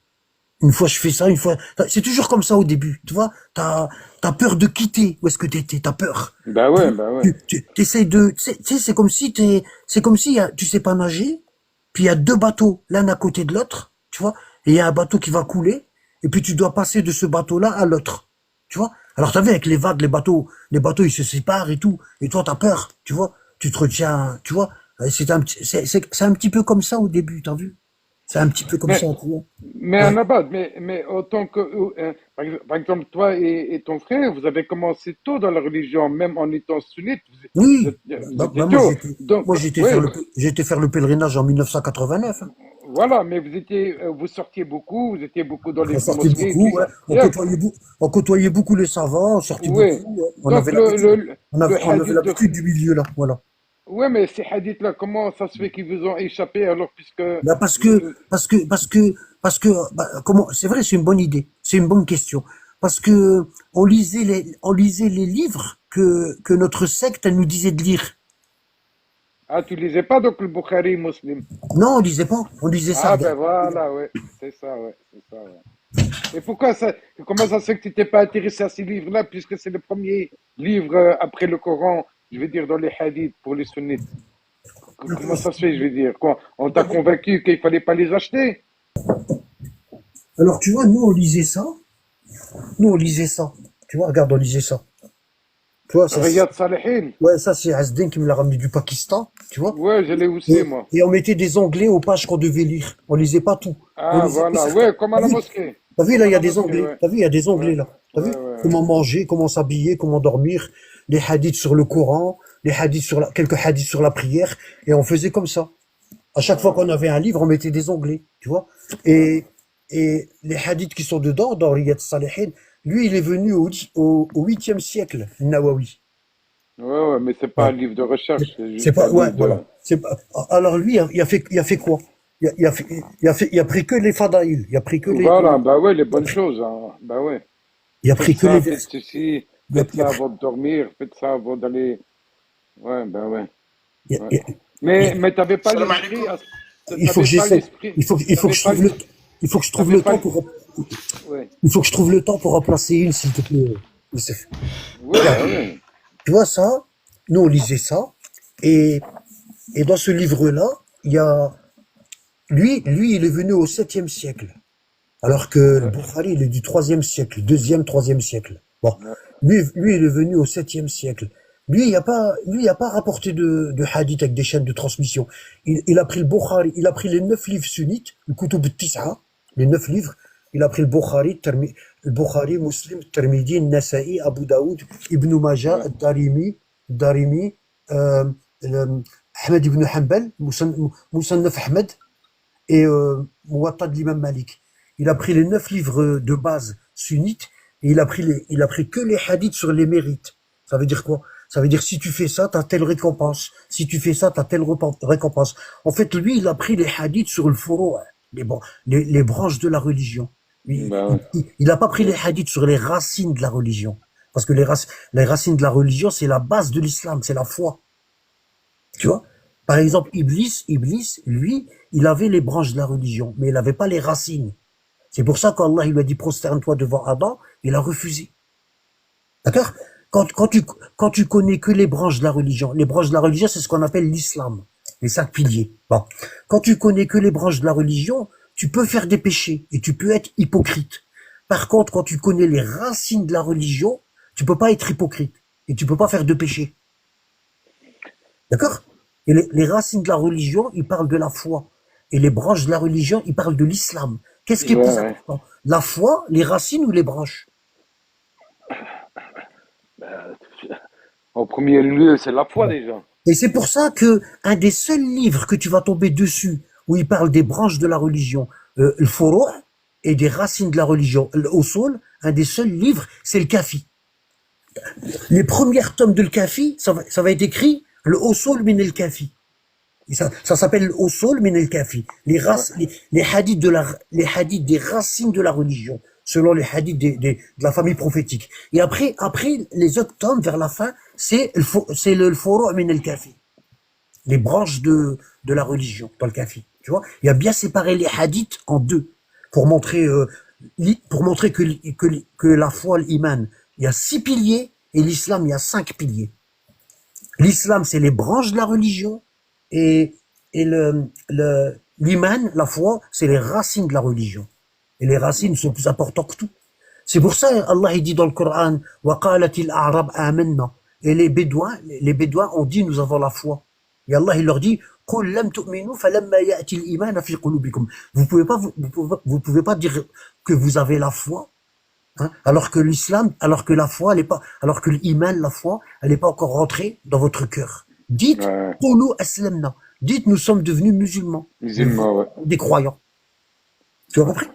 Une fois, je fais ça, une fois. C'est toujours comme ça au début, tu vois. T'as peur de quitter où est-ce que t'étais, t'as peur. Bah ouais. T'essayes tu sais, c'est comme si tu sais pas nager, puis il y a 2 bateaux, l'un à côté de l'autre, tu vois, et il y a un bateau qui va couler, et puis tu dois passer de ce bateau-là à l'autre, tu vois. Alors t'as vu avec les vagues, les bateaux ils se séparent et tout, et toi t'as peur, tu vois, tu te retiens, tu vois. C'est un petit peu comme ça au début, t'as vu? C'est un petit peu comme Mais ça, tu vois. Mais Ouais. Annabad, mais autant que, par par exemple, toi et ton frère, vous avez commencé tôt dans la religion, même en étant sunnite, vous, Oui, vous étiez moi tôt. Donc, oui, j'étais faire le pèlerinage en 1989. Hein. voilà, mais vous étiez, vous sortiez beaucoup, vous étiez beaucoup dans On les sortait mosquées et tout beaucoup, ouais. ça. Yeah, On côtoyait beaucoup les savants, on sortait oui. beaucoup, ouais. On Donc, avait l'habitude. le On avait hadith de, l'habitude du milieu là, voilà. ouais, mais ces hadiths-là, comment ça se fait qu'ils vous ont échappé alors puisque, Là, bah, comment, c'est vrai, c'est une bonne idée, c'est une bonne question. Parce que on lisait les livres que notre secte, elle nous disait de lire. ah, tu lisais pas donc le Bukhari Muslim. Non, on lisait pas, on lisait ça, Ah, ben regarde. voilà, ouais, c'est ça, ouais, c'est ça, ouais. Et pourquoi ça, comment ça se fait que tu t'es pas intéressé à ces livres-là, puisque c'est le premier livre après le Coran, je veux dire, dans les hadiths pour les sunnites. Comment ça se fait, je veux dire, quoi? On t'a convaincu qu'il fallait pas les acheter? Alors, tu vois, nous, on lisait ça. Tu vois, regarde, on lisait ça. Tu vois, Riyad Salihin? ouais, ça, c'est Asdin qui me l'a ramené du Pakistan, tu vois. Ouais, je l'ai aussi, moi. Et on mettait des onglets aux pages qu'on devait lire. On lisait pas tout. On Ah, lisait que voilà, certains. ouais, comme à la mosquée. T'as vu, Comme là, à il y a la des mosquée, onglets. ouais. T'as vu, il y a des Ouais, onglets, là. T'as vu? ouais, ouais, Comment manger, comment s'habiller, comment dormir, les hadiths sur le Coran, les hadiths sur quelques hadiths sur la prière. Et on faisait comme ça. À chaque fois ouais, qu'on avait un livre, on mettait des onglets, tu vois. ouais, Et les hadiths qui sont dedans, dans Riyad Salihin, lui, il est venu au 8e siècle, Nawawi. ouais, ouais, mais c'est pas un Ouais. livre de recherche, c'est C'est juste un pas, ouais, livre de... voilà. C'est pas, alors lui, il a fait quoi? Il a pris que les fadaïl. Il a pris que Voilà, bah ouais, les il a bonnes pris, choses, hein. Bah ouais. il a Faites pris que les ça, vers. faites ceci, Il a, faites il a ça pris, avant de dormir, faites ça avant d'aller. Ouais, ben ouais, il, ouais. il- Mais t'avais pas Salam l'esprit, alaikum. il faut que t'avais pas j'essaie. l'esprit, Il faut que t'avais je pas, trouve il faut que je trouve t'avais le pas, temps pour, ouais, il faut que je trouve le temps pour en placer une, s'il te plaît, Youssef. ouais, Regarde, bah ouais, tu vois ça? Nous, on lisait ça. Et, et dans ce livre-là, il y a, lui, il est venu au 7e siècle. Alors que le ouais, Bukhari, il est du 3e siècle, 2e, 3e siècle. Bon. ouais, Lui, il est venu au 7e siècle. Lui, il a pas rapporté de hadith avec des chaînes de transmission. Il a pris le Bukhari, il a pris les 9 livres sunnites, le Kutub al-Tis'a, les 9 livres. Il a pris le Bukhari, le Bukhari, Muslim, Tirmidhi, Nasa'i, Abu Daoud, Ibn Majah, ouais, Darimi, euh, Ahmed ibn Hanbal, Musannaf Ahmed, et Muwatta de l'imam Malik. Il a pris les 9 livres de base sunnites et il a pris que les hadiths sur les mérites. Ça veut dire quoi? Ça veut dire si tu fais ça, t'as telle récompense. Si tu fais ça, t'as telle récompense. En fait, lui, il a pris les hadiths sur le furu', les branches de la religion. bah ouais, Il a pas pris les hadiths sur les racines de la religion. Parce que les racines de la religion, c'est la base de l'islam, c'est la foi. Tu vois? Par exemple, Iblis, lui, il avait les branches de la religion, mais il n'avait pas les racines. C'est pour ça qu'Allah il lui a dit prosterne-toi devant Adam, il a refusé. D'accord? Quand tu connais que les branches de la religion, c'est ce qu'on appelle l'islam, les 5 piliers. Bon. Quand tu connais que les branches de la religion, tu peux faire des péchés et tu peux être hypocrite. Par contre, quand tu connais les racines de la religion, tu peux pas être hypocrite et tu peux pas faire de péché. D'accord? Et les racines de la religion, ils parlent de la foi. Et les branches de la religion, ils parlent de l'islam. Qu'est-ce qui est ouais, plus ouais. important? La foi, les racines ou les branches? En premier lieu, c'est la foi déjà. Et c'est pour ça que un des seuls livres que tu vas tomber dessus, où il parle des branches de la religion, le Furu' et des racines de la religion, l'Usul, un des seuls livres, c'est le Kafi. Les premiers tomes de le Kafi, ça va être écrit le Usul min el Kafi. Et ça s'appelle le Usul min el Kafi. Ouais. Les hadiths les hadiths des racines de la religion, selon les hadiths de la famille prophétique. Et après, les autres tomes, vers la fin, c'est le Furu' min el Kafi. Les branches de la religion, dans le Kafi. Tu vois? Il a bien séparé les hadiths en deux, pour montrer, que la foi, l'iman, il y a 6 piliers, et l'islam, il y a 5 piliers. L'islam, c'est les branches de la religion, et, l'iman, la foi, c'est les racines de la religion. Et les racines sont plus importantes que tout. C'est pour ça, Allah, il dit dans le Coran, وَقَالَتِ الْأَعْرَابُ آمَنَّا. Et les Bédouins ont dit, nous avons la foi. Et Allah, il leur dit, قُلْ لَمْ تُؤْمِنُوا فَلَمَّا يَأْتِ الْإِيمَانَ فِي قُلُوبِكُمْ. Vous pouvez pas dire que vous avez la foi hein, alors que l'islam, alors que la foi, elle est pas, alors que l'iman, la foi, elle n'est pas encore rentrée dans votre cœur. Dites, Ouais, Qulu aslamna. Dites, nous sommes devenus musulmans, musulman, ouais. des croyants. Tu as compris?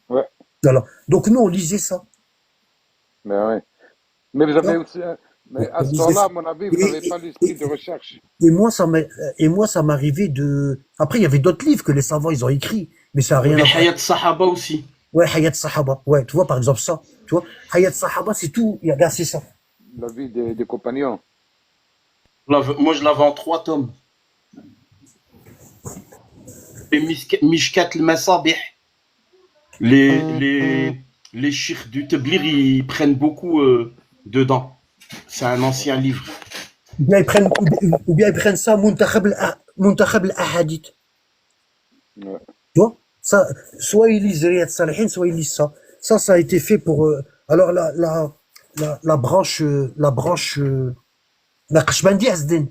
Ouais, Voilà. Donc nous, on lisait ça. mais ouais. Mais vous Tu avez vois. aussi, mais à On ce lisait temps-là, ça. à mon avis, vous Et, n'avez pas et, l'esprit et, de recherche. et moi, ça m'arrivait de. Après, il y avait d'autres livres que les savants ils ont écrits, mais ça n'a Il y rien avait à voir. Hayat Sahaba aussi. Ouais, Hayat Sahaba. Ouais, tu vois, par exemple, ça. Tu vois, Hayat Sahaba, c'est tout. Regarde, c'est ça. La vie des compagnons. Moi, je l'avais en 3 tomes. Et Mishkat al-Masabih. Les chiites du Tabligh, ils prennent beaucoup dedans. C'est un ancien livre. Ou bien ils prennent ça, Muntakhab al-Ahadith. Ouais. Tu vois, ça, soit ils lisent Riyad Salihin, soit ils lisent ça. Ça a été fait pour, alors la branche, Naqshbandi Asdin.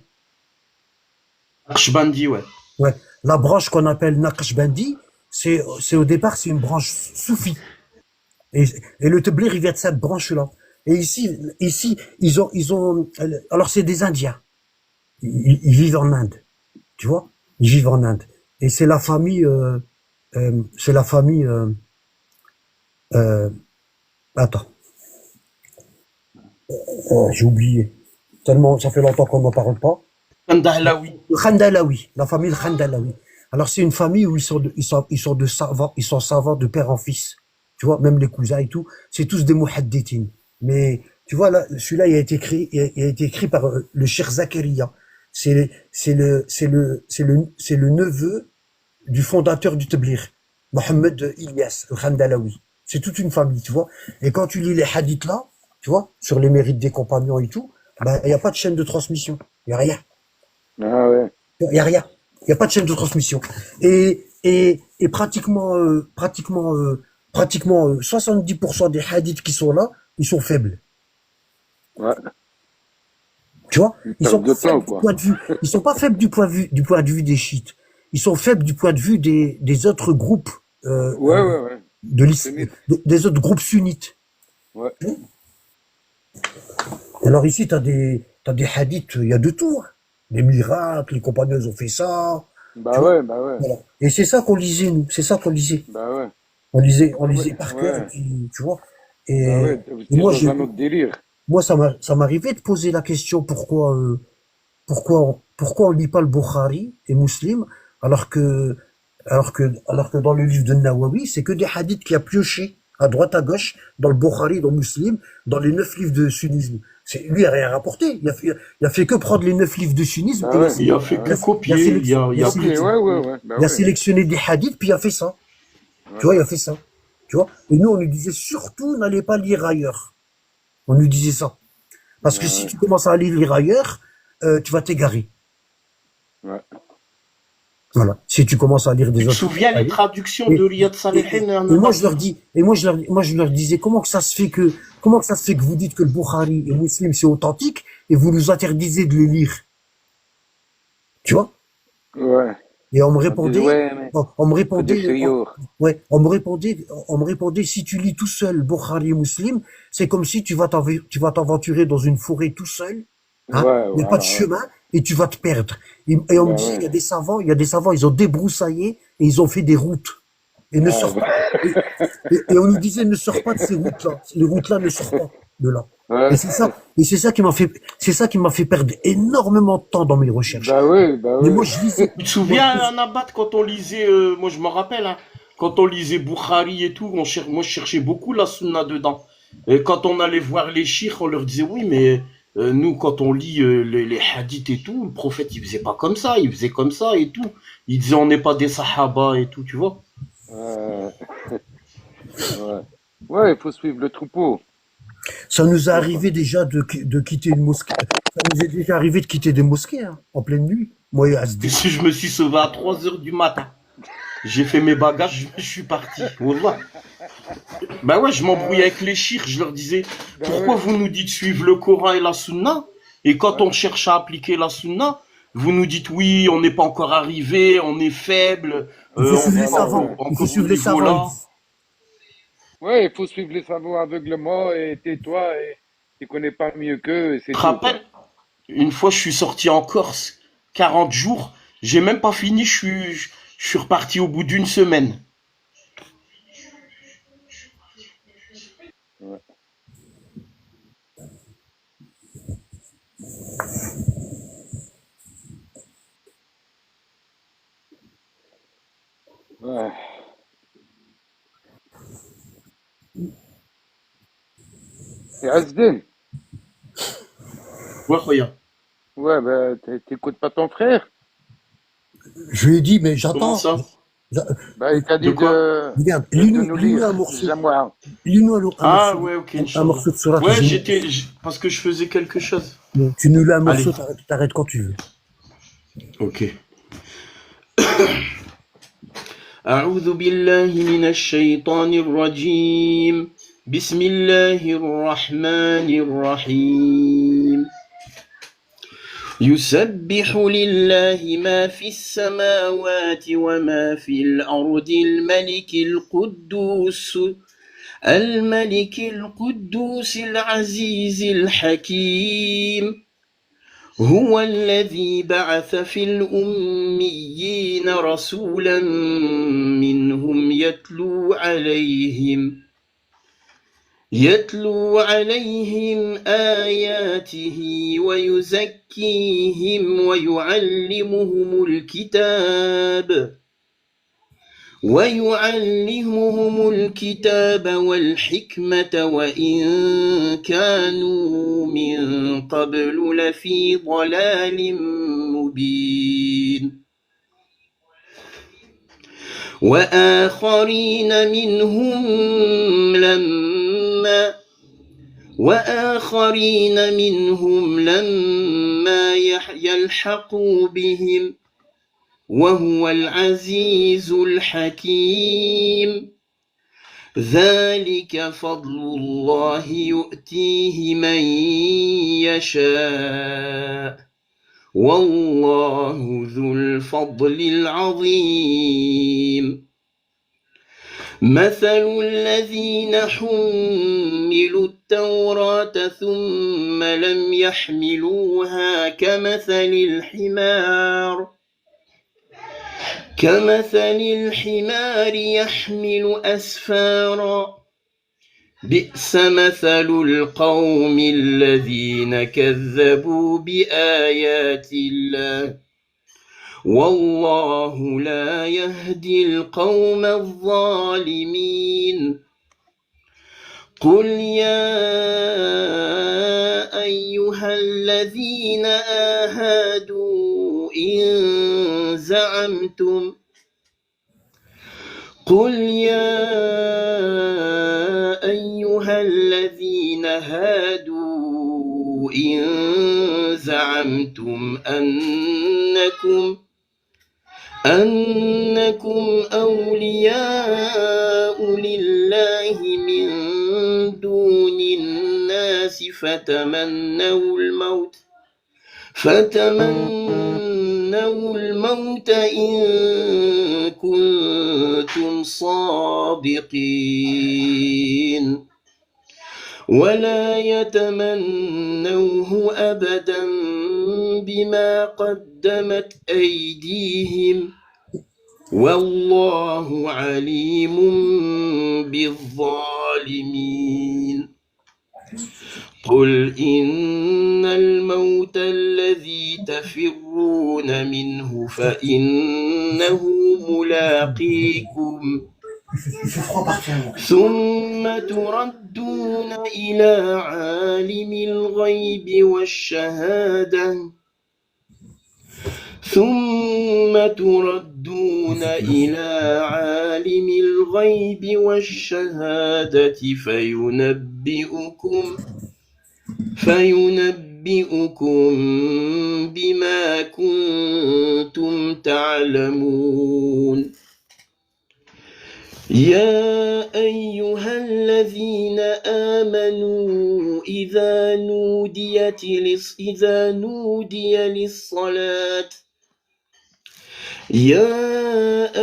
Archbandi, ouais. Ouais. La branche qu'on appelle Naqshbandi, c'est au départ, c'est une branche soufie. Et le Tabligh, il vient de cette branche-là. Et ici, ils ont, alors c'est des Indiens. Ils vivent en Inde. Tu vois? Ils vivent en Inde. Et c'est la famille, euh, attends, j'ai oublié. Tellement, ça fait longtemps qu'on n'en parle pas. Kandahlawi. Le Khandalawi, la famille Khandalawi. Alors c'est une famille où ils sont savants de père en fils. Tu vois, même les cousins et tout, c'est tous des muhaddithin. Mais tu vois là, celui-là il a été écrit par le Cheikh Zakaria. C'est le neveu du fondateur du Tabligh, Mohammed Ilyas, le Khandalawi. C'est toute une famille, tu vois. Et quand tu lis les hadiths là, tu vois, sur les mérites des compagnons et tout, ben, il n'y a pas de chaîne de transmission. Il n'y a rien. Ah ouais. Il n'y a rien. Il n'y a pas de chaîne de transmission. Et pratiquement, 70% des hadiths qui sont là, ils sont faibles. Ouais. Tu vois? Une Ils sont perte de pas faibles temps, du quoi. point de vue, ils sont pas faibles du point de vue des chiites. Ils sont faibles du point de vue des autres groupes, Ouais, ouais, ouais. Sunnites. des autres groupes sunnites. Ouais. Alors ici, t'as des hadiths, il y a de tout, hein. Des miracles, les compagnons ils ont fait ça. Tu Bah vois? ouais, bah ouais. Voilà. Et c'est ça qu'on lisait, nous. C'est ça qu'on lisait. Bah ouais. On Ouais, lisait par cœur, et ouais. puis, tu vois. Bah ouais. Vous Et étiez moi, dans un autre délire. ça m'arrivait de poser la question pourquoi on lit pas le Bukhari et Muslim, alors que dans le livre de Nawawi, c'est que des hadiths qui a pioché à droite à gauche, dans le Bukhari, dans Muslim, dans les 9 livres de sunnisme. Lui, il a rien rapporté. Il a fait que prendre les 9 livres de sunnisme Bah et ouais. Il a fait Bah que ouais. copier. Copier, ouais, ouais, ouais. Bah il a ouais. sélectionné des hadiths, puis il a fait ça. Tu vois, il a fait ça. Tu vois. Et nous, on nous disait surtout, n'allez pas lire ailleurs. On nous disait ça. Parce que si Ouais, tu commences à aller lire ailleurs, tu vas t'égarer. ouais. Voilà. Si tu commences à lire Tu des te autres souviens les ailleurs. traductions Et, de Riyad et, Salihin et en moi arabe? je leur dis, moi je leur disais, comment que ça se fait que vous dites que le Bukhari et Muslim c'est authentique et vous nous interdisez de les lire, tu vois? Ouais. Et on me On disait, répondait, ouais, mais on me faut des répondait, chouyours. ouais, on me répondait, si tu lis tout seul Bukhari et Muslim, c'est comme si tu vas t'aventurer dans une forêt tout seul, hein? Ouais, Il n'y a pas de voilà, ouais. chemin et tu vas te perdre. Et on me Bah disait, ouais. il y a des savants, ils ont débroussaillé et ils ont fait des routes. Et ne Ah, sort bah. pas. Et on nous disait, ne sors pas de ces routes-là. Les routes-là ne sortent pas de là. Ouais. Et c'est ça qui m'a fait perdre énormément de temps dans mes recherches. Bah oui, bah Mais oui. moi, je lisais, Tu te moi, souviens, Anabat, quand on lisait, moi je me rappelle, hein, quand on lisait Bukhari et tout, moi je cherchais beaucoup la sunna dedans. Et quand on allait voir les chiites, on leur disait oui, mais nous, quand on lit les hadiths et tout, le prophète il faisait pas comme ça, il faisait comme ça et tout. Il disait on n'est pas des sahaba et tout, tu vois. Ouais. Ouais. Ouais, il faut suivre le troupeau. ça nous est arrivé déjà de quitter une mosquée. Ça nous est déjà arrivé de quitter des mosquées, hein, en pleine nuit. Moi et Et Asdin. si je me suis sauvé à 3 heures du matin, j'ai fait mes bagages, je suis parti. Wallah. Ben ouais, je m'embrouillais avec les chiites, je leur disais, Bah pourquoi ouais. vous nous dites suivre le Coran et la Sunna, et quand Ouais. on cherche à appliquer la Sunna, vous nous dites oui, on n'est pas encore arrivé, on est faible, Il faut on suivre n'est les pas Voilà, savants. ouais. Il faut encore au suivre les niveau savants. là. Ouais, il faut suivre les savants aveuglement et tais-toi et tu connais pas mieux qu'eux et c'est te tout, quoi. rappelles, une fois je suis sorti en Corse, 40 jours, j'ai même pas fini, je suis reparti au bout d'une semaine. Ouais. Ouais. Et Asden, Ouais, regarde. ouais, bah, t'écoutes pas ton frère? Je lui ai dit, mais Comment j'attends. ça? Bah, il t'a De dit quoi? Regarde, de lis-nous nous lis-nous lire, un morceau. Jamoua. Lis-nous un Ah morceau, ouais, ok, un Inch'Allah. morceau de Surat Ouais, Al-Jinn. parce que je faisais quelque chose. Tu nous lis un Allez, morceau, t'arrêtes quand tu veux. ok. أعوذ بالله من الشيطان الرجيم. بسم الله الرحمن الرحيم. يسبح لله ما في السماوات وما في الأرض الملك القدوس العزيز الحكيم. هو الذي بعث في الأميين رسولا منهم يتلو عليهم آياته ويزكيهم ويعلمهم الكتاب والحكمة وإن كانوا من قبل لفي ضلال مبين. وآخرين منهم لما يلحقوا بهم وهو العزيز الحكيم. ذلك فضل الله يؤتيه من يشاء والله ذو الفضل العظيم. مثل الذين حملوا التوراة ثم لم يحملوها كمثل الحمار يحمل أسفارا. بئس مثل القوم الذين كذبوا بآيات الله والله لا يهدي القوم الظالمين. قل يا أيها الذين هادوا إن زعمتم أنكم أولياء لله من دون الناس فتمنوا الموت إن كنتم صادقين ولا يتمنوه أبدا بما قدمت أيديهم والله عليم بالظالمين. قل إن الموت الذي تفرون منه فإنه ملاقيكم ثم تردون إلى عالم الغيب والشهادة فينبئكم بما كنتم تعلمون. يا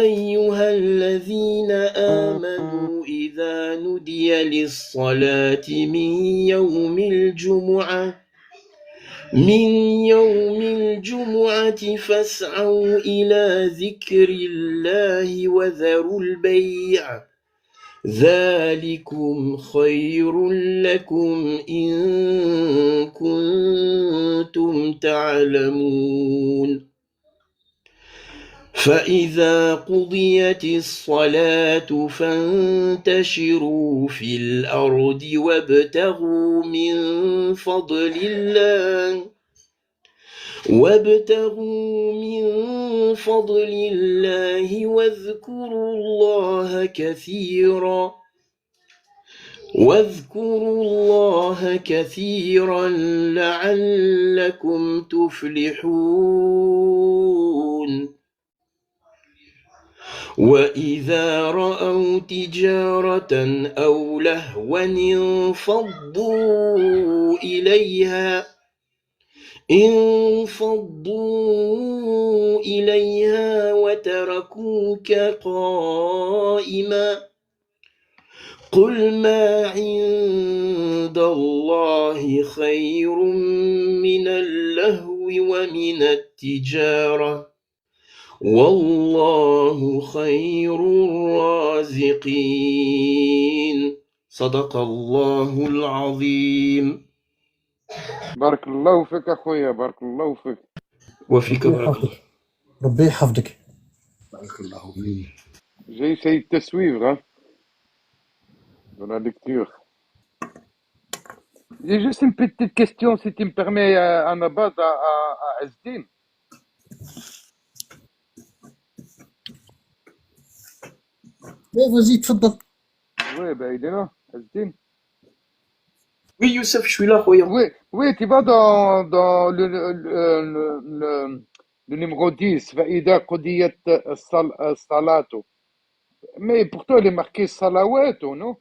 أيها الذين آمنوا إذا فإذا نودي للصلاة من يوم الجمعة فاسعوا إلى ذكر الله وذروا البيع ذلكم خير لكم إن كنتم تعلمون فإذا قضيت الصلاة فانتشروا في الأرض وابتغوا من فضل الله واذكروا الله كثيرا لعلكم تفلحون وإذا رأوا تجارة أو لهوا انفضوا إليها وتركوك قائما قل ما عند الله خير من اللهو ومن التجارة والله خير الرازقين صدق الله العظيم بارك الله فيك أخويا، بارك الله فيك. وفيك ربي بارك الله. يحفظك ربي يحفظك. بارك الله فيك. J'ai essayé de te suivre hein, dans la lecture. J'ai juste une petite question, si tu me permets, Annabad, à Asdin. Ouais, vas-y, تفضل. Oui, ben il est là, Asdin. Oui, Youssef, je suis là, regarde. Oui, oui, tu vas dans le numéro 10, فإذا قضيت الصلاة. Mais pourtant, il est marqué salawat, non?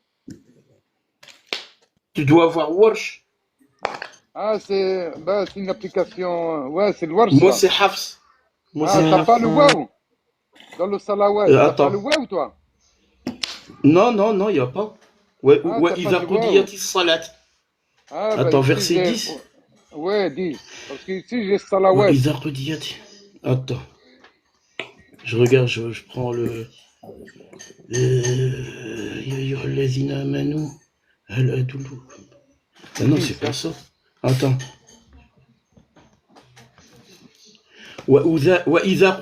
Tu dois avoir Warsh. Ah, c'est une application. Ouais, c'est le Warsh, Moi, ça. c'est Hafs. Moi, Ah, c'est t'as pas Hafs. le waouh dans le salawat. T'as pas le Attends. waouh, toi? Non, il n'y a pas. Ouais, Ah, ouais, t'as pas إذا du waouh. قضيت الصلاة. Ah, bah Attends, ici, verset j'ai. 10. Ouais, 10. Parce que ici, j'ai salawat. وإذا قضيت. Attends. Je regarde, je prends le. يا أيها الذين آمنوا هل أدلكم. Ah non, 10, c'est pas hein. ça. Attends.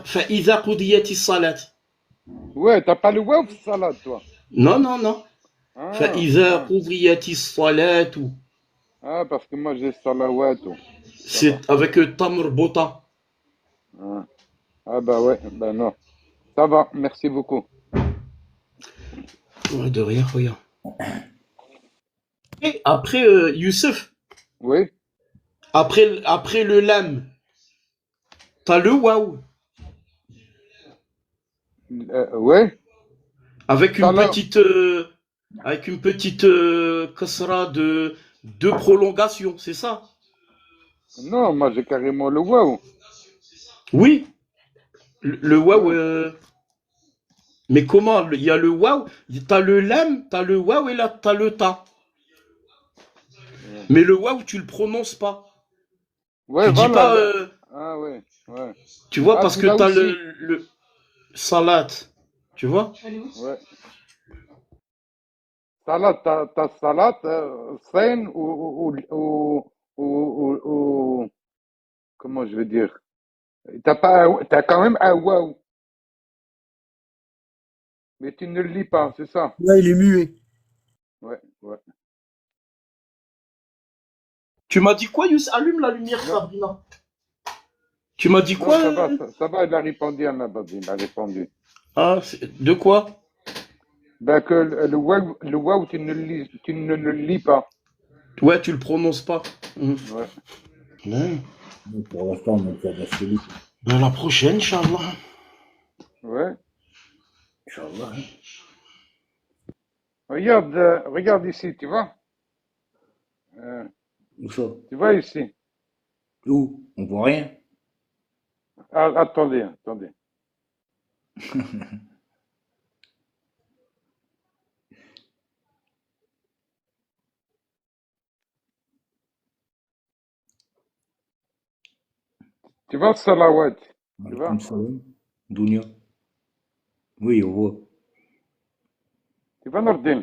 فإذا قضيت الصلاة. Ouais, t'as pas le waouh, salade, toi. Non. Ah, فإذا ah. قضيت الصلاة. Ah, parce que moi, j'ai salawat. Ça va. C'est avec Tamr Bota. Ah. Ah, bah ouais, bah non. Ça va, merci beaucoup. Ouais, de rien, regarde. Et après, Youssef, Oui. après le lam, t'as le waouh. Ouais. Avec une Salam. petite kasra de prolongation, c'est ça? Non, moi, j'ai carrément le waouh. Oui, le waouh. Ouais. Mais comment? Il y a le waouh, t'as le lam, t'as le waouh et là t'as le ta. Ouais. Mais le waouh, tu le prononces pas. Ouais, Tu dis voilà. pas. Ah, ouais, ouais. Tu vois, Ah, parce tu que l'as t'as aussi. le salat. Tu vois? Ouais. Salade, t'as salade, saine ou, comment je veux dire? T'as quand même un waouh, mais tu ne le lis pas, c'est ça? Là, il est muet. Ouais, ouais. Tu m'as dit quoi, Yous? Allume la lumière, Non, Sabrina. Tu m'as dit non, quoi? ça va, il a répondu, Annabad, il a répondu. Ah, de quoi? Ben que le waouh, tu ne le lis pas. Ouais, tu le prononces pas. Mhm. Ouais. Ouais. Mais pour l'instant, on est pas dans celui. Ben, la prochaine, Inch'Allah. Ouais. Inch'Allah. Hein. Regarde ici, tu vois? Euh, Où ça? tu vois ici? Où? On voit rien. Ah, attendez. Tu vois, salawat. Tu Alaykoum vois? salam. Dounia. Oui, on voit. Tu vois, Nordin?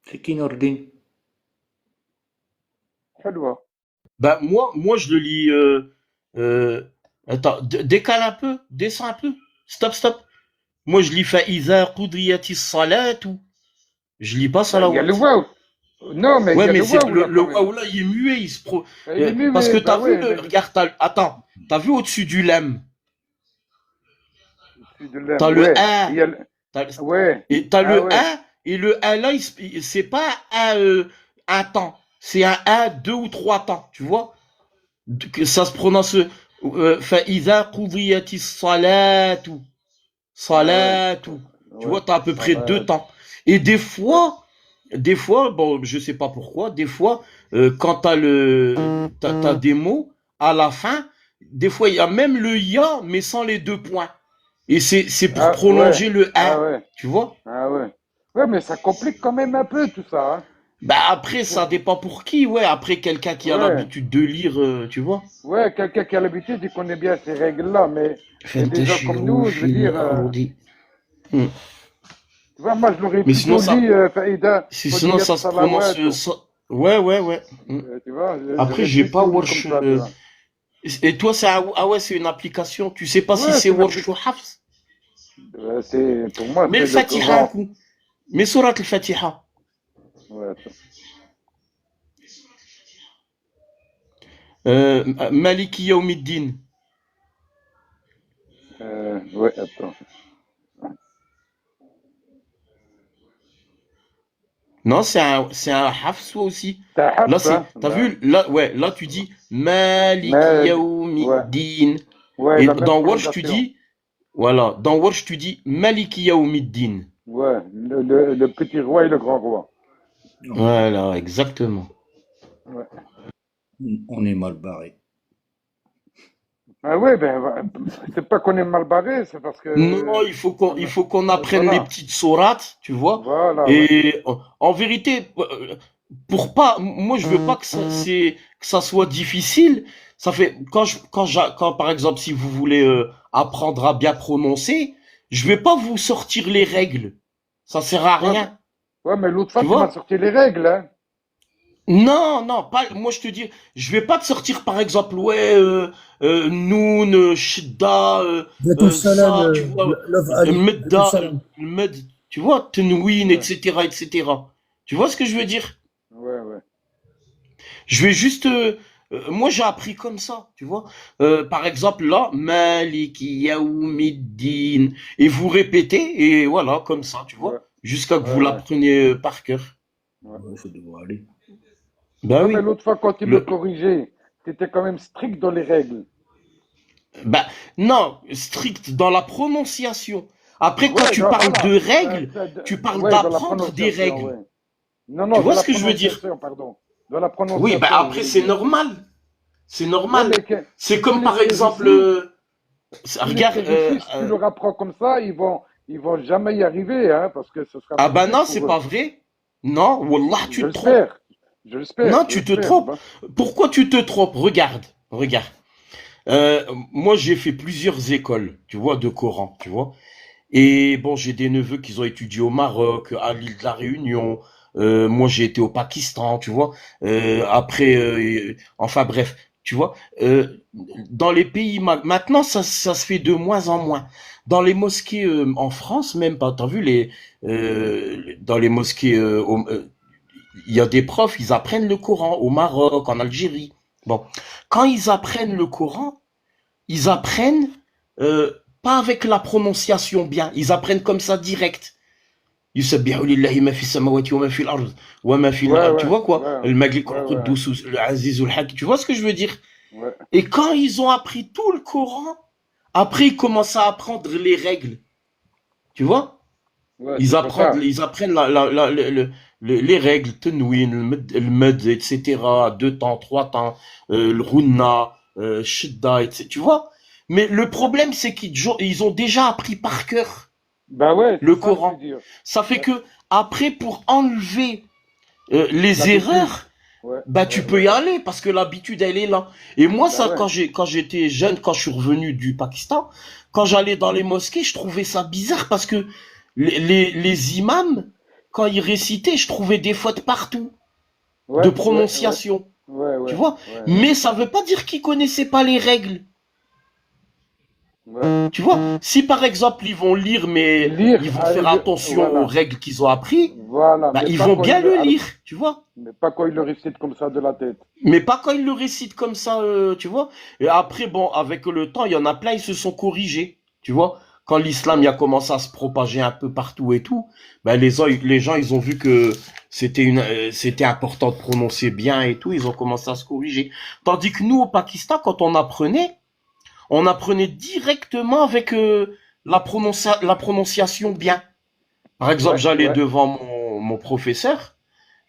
C'est qui Nordin? Halwa. Ben, moi, je le lis. Euh, attends, décale un peu, descends un peu. Stop, stop. Moi, je lis Faïza Qudriyati Salat ou. Je lis pas Ben, il y a Salawat. le waouh. Non, mais il Ouais, y a mais le c'est waouh le, là le quand même. waouh là, il est muet, il se pro. Ben, il est mieux, Parce que mais bah t'as vu ouais, le. Regarde, attends, t'as vu au-dessus du lemme. au-dessus de l'âme, T'as le ouais. A. Il y a le... T'as, Ouais. et t'as Ah le ouais. A, et le A là, c'est pas un temps. C'est un A, 2 ou 3 temps, tu vois? Que ça se prononce Faïza Qudriyati Salatu. Ah ouais. Salatu. Tu Ouais. vois, t'as à peu près Salat. 2 temps. Et Ouais. des fois, bon, je sais pas pourquoi, des fois, quand t'as des mots à la fin, des fois il y a même le ya, mais sans les 2 points. Et c'est pour Ah ouais. prolonger le Ah a, ouais. tu vois? Ah ouais. Ouais, mais ça complique quand même un peu tout ça, hein. Bah après, ça Pour... dépend pour qui, ouais. Après, quelqu'un qui a Ouais. l'habitude de lire, tu vois. Ouais, quelqu'un qui a l'habitude, il connaît bien ces règles-là, mais des gens comme فانتشروا nous, je في veux dire, الأرض. Hmm. tu vois, moi je l'aurais Mais sinon plutôt ça, dit Faïda sinon Qudriyat ça se prononce. Salawat. Ouais, ouais, ouais. Hmm. Tu vois, Après, j'aurais j'ai pas plutôt lu comme Warsh. ça, tu vois. Et toi, ah ouais, c'est une application. Tu sais pas si Ouais, c'est c'est une Warsh ou application. Hafs. Pour moi, Mais le c'est le Fatiha, un Coran. coup. Mais Surat le Fatiha. Ouais, attends. Maliki Yawmiddin. Ouais, attends. Non, c'est un Hafs aussi. T'as Là, Hafs, c'est, hein? t'as Ben, vu, là, ouais, là, tu dis Maliki mais, ouais, Yawmiddin. ouais, Et la même dans Warsh, tu prononciation. dis, voilà, dans Warsh, tu dis Maliki Yawmiddin. Ouais, le petit roi et le grand roi. Non, Voilà, exactement. Ouais. on est mal barré. Ah ouais, ben, c'est pas qu'on est mal barré, c'est parce Non, que il on a, faut qu'on apprenne les voilà, petites sourates, tu vois. voilà, ouais. Et en vérité, pour pas, moi je veux pas que ça soit difficile. Ça fait quand par exemple si vous voulez apprendre à bien prononcer, je vais pas vous sortir les règles. Ça sert à Ouais, rien, ouais, mais l'autre fois, tu tu m'as vois. sorti les règles, hein. Non, non, pas. Moi, je te dis, je vais pas te sortir, par exemple, ouais, Noun, Shidda, Alaykoum salam, ça, tu vois, Love Ali. Alaykoum Medda, salam. Med, tu vois, Tenwin, Ouais, etc., etc. Tu vois ce que je veux dire? ouais, ouais. Je vais juste, moi, j'ai appris comme ça, tu vois. Par exemple, là, Maliki Yawmiddin, et vous répétez, et voilà, comme ça, tu Ouais, vois, jusqu'à que ouais, vous ouais, l'appreniez par cœur. ouais. Ouais, ça devrait aller. Ben Ouais, mais oui. l'autre fois, quand tu me Le, corrigeais, tu étais quand même strict dans les règles. Bah, non, strict dans la prononciation. Après, quand Ouais, tu parles de voilà. règles, tu parles Ouais, dans la d'apprendre des prononciation, règles. ouais. Non, Tu non, de vois la ce que je veux dire? prononciation, pardon. De la Oui, bah prononciation, je après, voulais c'est dire. normal. C'est Ouais, normal. mais C'est tous comme les par frères exemple, ici, tous les regarde, frères ici, si tu leur apprends comme ça, ils vont jamais y arriver, hein, parce que ce sera ah bah difficile non, c'est pour eux. pas vrai. Non, Wallah, Je tu te trompes. l'espère. Je l'espère, Non, je tu te l'espère. trompes. Bah. Pourquoi tu te trompes? Regarde, regarde. Moi, j'ai fait plusieurs écoles, tu vois, de Coran, tu vois. Et bon, j'ai des neveux qui ont étudié au Maroc, à l'île de la Réunion. Moi, j'ai été au Pakistan, tu vois. Après, enfin bref, tu vois. Dans les pays maintenant, ça se fait de moins en moins. Dans les mosquées en France, même pas. T'as vu dans les mosquées, il y a des profs, ils apprennent le Coran au Maroc, en Algérie. Bon, quand ils apprennent le Coran, ils apprennent euh, pas avec la prononciation bien, ils apprennent comme ça direct. يسبح لله ما في السماوات وما في الأرض وما في Ouais, tu ouais, vois quoi? ouais, الملك ouais, ouais, القدوس العزيز الحكيم. Tu vois ce que je veux dire? ouais, Et quand ils ont appris tout le Coran, après ils commencent à apprendre les règles. Tu vois? ouais, c'est pour ça. Ils apprennent les règles, tenouin, le med, etc. 2 temps, 3 temps, le runna, shidda, etc. Tu vois? Mais le problème, c'est ils ont déjà appris par cœur Bah ouais, le c'est ça, je veux Coran. dire. Ça fait Ouais. que après, pour enlever La les bêtise. erreurs, Ouais, bah ouais, tu peux ouais. y aller parce que l'habitude elle est là. Et moi Bah ça ouais. quand j'étais jeune, quand je suis revenu du Pakistan, quand j'allais dans les mosquées, je trouvais ça bizarre parce que les imams quand ils récitaient, je trouvais des fautes partout de Ouais, ouais, ouais. prononciation, Ouais, tu ouais, vois. ouais, ouais. Mais ça veut pas dire qu'ils connaissaient pas les règles. Ouais. Tu vois, si par exemple ils vont lire mais ils Lire, vont faire attention aux voilà. règles qu'ils ont appris, Voilà. bah Mais ils pas vont quand bien le lire, tu vois. mais pas quand il le récite comme ça de la tête. Mais pas quand ils le récitent comme ça, tu vois. Et après, bon, avec le temps, il y en a plein, ils se sont corrigés, tu vois. Quand l'islam Ouais. il a commencé à se propager un peu partout et tout, ben les gens, ils ont vu que c'était important de prononcer bien et tout, ils ont commencé à se corriger. Tandis que nous, au Pakistan, quand on apprenait directement avec la prononciation bien. Par exemple, Ouais, j'allais ouais. devant mon professeur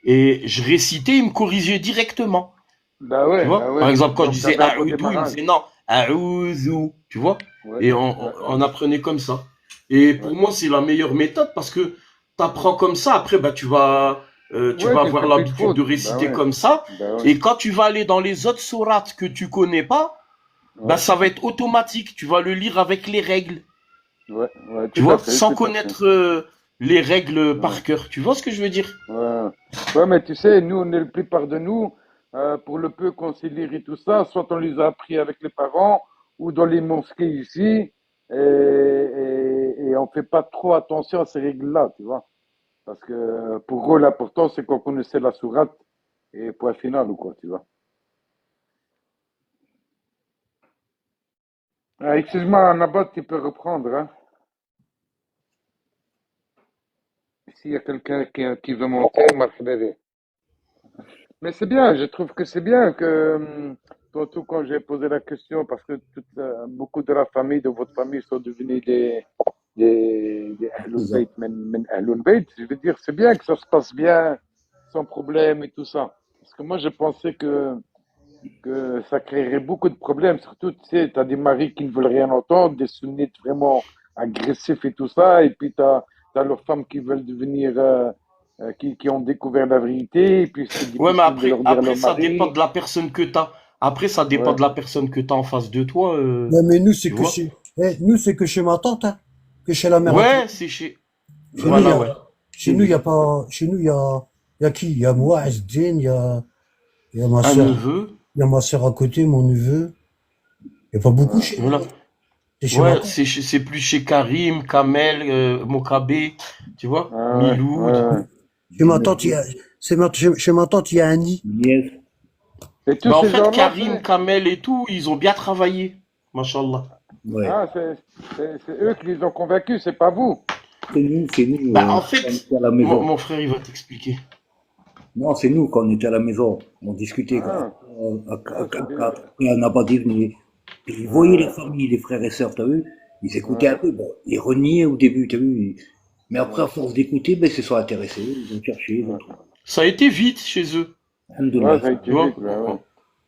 et je récitais, il me corrigeait directement. Tu Bah vois? Par ouais. exemple, quand je Donc disais t'avais un bon Aoudou, il me démarrage. disait non, Aouzou. Tu vois? Ouais, Et ouais, ouais, on apprenait comme ça. Et ouais. pour moi, c'est la meilleure méthode parce que t'apprends comme ça. Après, bah, tu Ouais, vas tu avoir fais plus de l'habitude de fautes. Bah réciter ouais. comme ça. Bah ouais. Et quand tu vas aller dans les autres sourates que tu connais pas, bah, Ouais. ça va être automatique. Tu vas le lire avec les règles. Ouais, ouais, Tu tout à vois? fait, Sans tout à fait. connaître les règles Ouais. par cœur. Tu vois ce que je veux dire? Ouais. Ouais, mais tu sais, nous, on est la plupart de nous, pour le peu qu'on sait lire et tout ça, soit on les a appris avec les parents ou dans les mosquées ici, et on fait pas trop attention à ces règles-là, tu vois. Parce que pour eux, l'important, c'est qu'on connaissait la sourate et point final ou quoi, tu vois. Excuse-moi, Nabat, tu peux reprendre, hein. S'il y a quelqu'un qui veut monter, marhaba bih. Mais c'est bien, je trouve que c'est bien que, surtout quand j'ai posé la question, parce que beaucoup de la famille, de votre famille, sont devenus des Ahlul C'est ça. Bayt, men Ahlul Bayt. Je veux dire, c'est bien que ça se passe bien, sans problème et tout ça. Parce que moi, je pensais que ça créerait beaucoup de problèmes. Surtout, tu sais, tu as des maris qui ne veulent rien entendre, des sunnites vraiment agressifs et tout ça, et puis tu as leurs femmes qui veulent devenir, qui ont découvert la vérité, et puis c'est Ouais, mais difficile de leur dire à après, leur ça dépend mari. de la personne que t'as. Après, ça dépend Ouais. de la personne que t'as en face de toi, Non, mais nous, tu vois. nous, c'est que chez ma tante, hein, que chez la mère à Ouais, Claude. c'est chez... Chez nous, il y Voilà, a, ouais. chez nous, il y a pas, chez nous, il y a qui? Il y a moi, Asdin, il y a ma Un sœur, neveu, il y a ma sœur à côté, mon neveu. Il n'y a pas beaucoup Ouais. chez nous, voilà. hein. C'est chez ma Ouais, tante. c'est plus chez Karim, Kamel, Mokabé, tu vois, Ah ouais, Miloud. ouais, ouais. Chez J'ai ma une tante, chez ma tante, il y a un nid. nièce. Et tous Bah, en ces fait, gens-là, Karim, Kamel et tout, ils ont bien travaillé. Machallah. Ouais. c'est eux qui les ont convaincus, c'est pas vous. C'est nous, Bah, en quand on fait, était à la maison. mon frère, il va t'expliquer. Non, c'est nous quand on était à la maison. On discutait Ah, à ah, c'est bien. 4. Après, un abadi venait. Et ils voyaient les Ouais, familles, les frères et sœurs, t'as vu? Ils écoutaient ouais, un peu. Bon, ils reniaient au début, t'as vu? Mais après, à ouais, force d'écouter, ben, ils se sont intéressés. Ils ont cherché, ils ont ouais. trouvé. Ça a été vite chez eux, Ouais, Alhamdoulilah. ça a été tu vois. vite, bah ouais.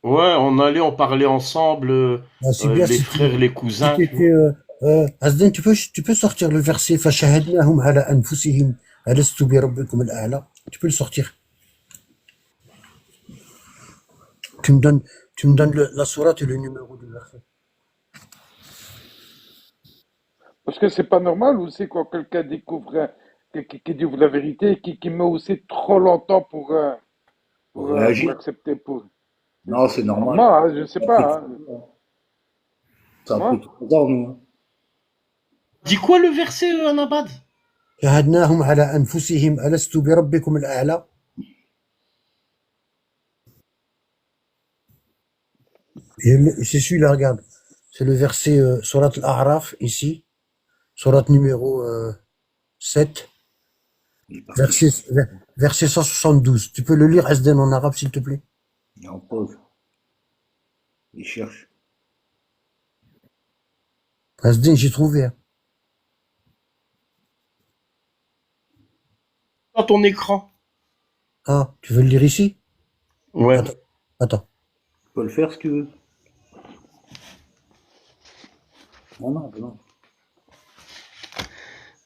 Ouais, on allait, on parlait ensemble, Ah, c'est bien les frères, les si cousins, tu t'étais, vois. Asdin, tu peux sortir le verset, فَشَهَدْنَاهُمْ عَلَى أَنفُسِهِمْ أَلَسْتُ بِرَبِّكُمُ الْأَعْلَى. Tu peux le sortir. Tu me donnes, tu me donnes la sourate et le numéro du verset. Parce que c'est pas normal aussi quand quelqu'un découvre, qui découvre la vérité, qui met aussi trop longtemps Pour pour réagir. accepter. Non, c'est normal. Moi, hein, je sais Ça a pris pas, hein. 3 ans. Ça a pris Moi, 3 ans, nous, hein. Dis quoi le verset, Anabad? شَهَدْنَاهُمْ عَلَى أَنفُسِهِمْ أَلَسْتُ بِرَبِّكُمُ الْأَعْلَى. C'est celui-là, regarde. C'est le verset, sourate Al-A'raf, ici. Sourate numéro 7, Il est parti. verset 172. Tu peux le lire, Asden, en arabe, s'il te plaît? Il est en pause. Il cherche. Asden, j'ai trouvé, hein. Dans ton écran. Ah, tu veux le lire ici? Ouais. Attends, attends. Tu peux le faire si tu veux. Non, non, non.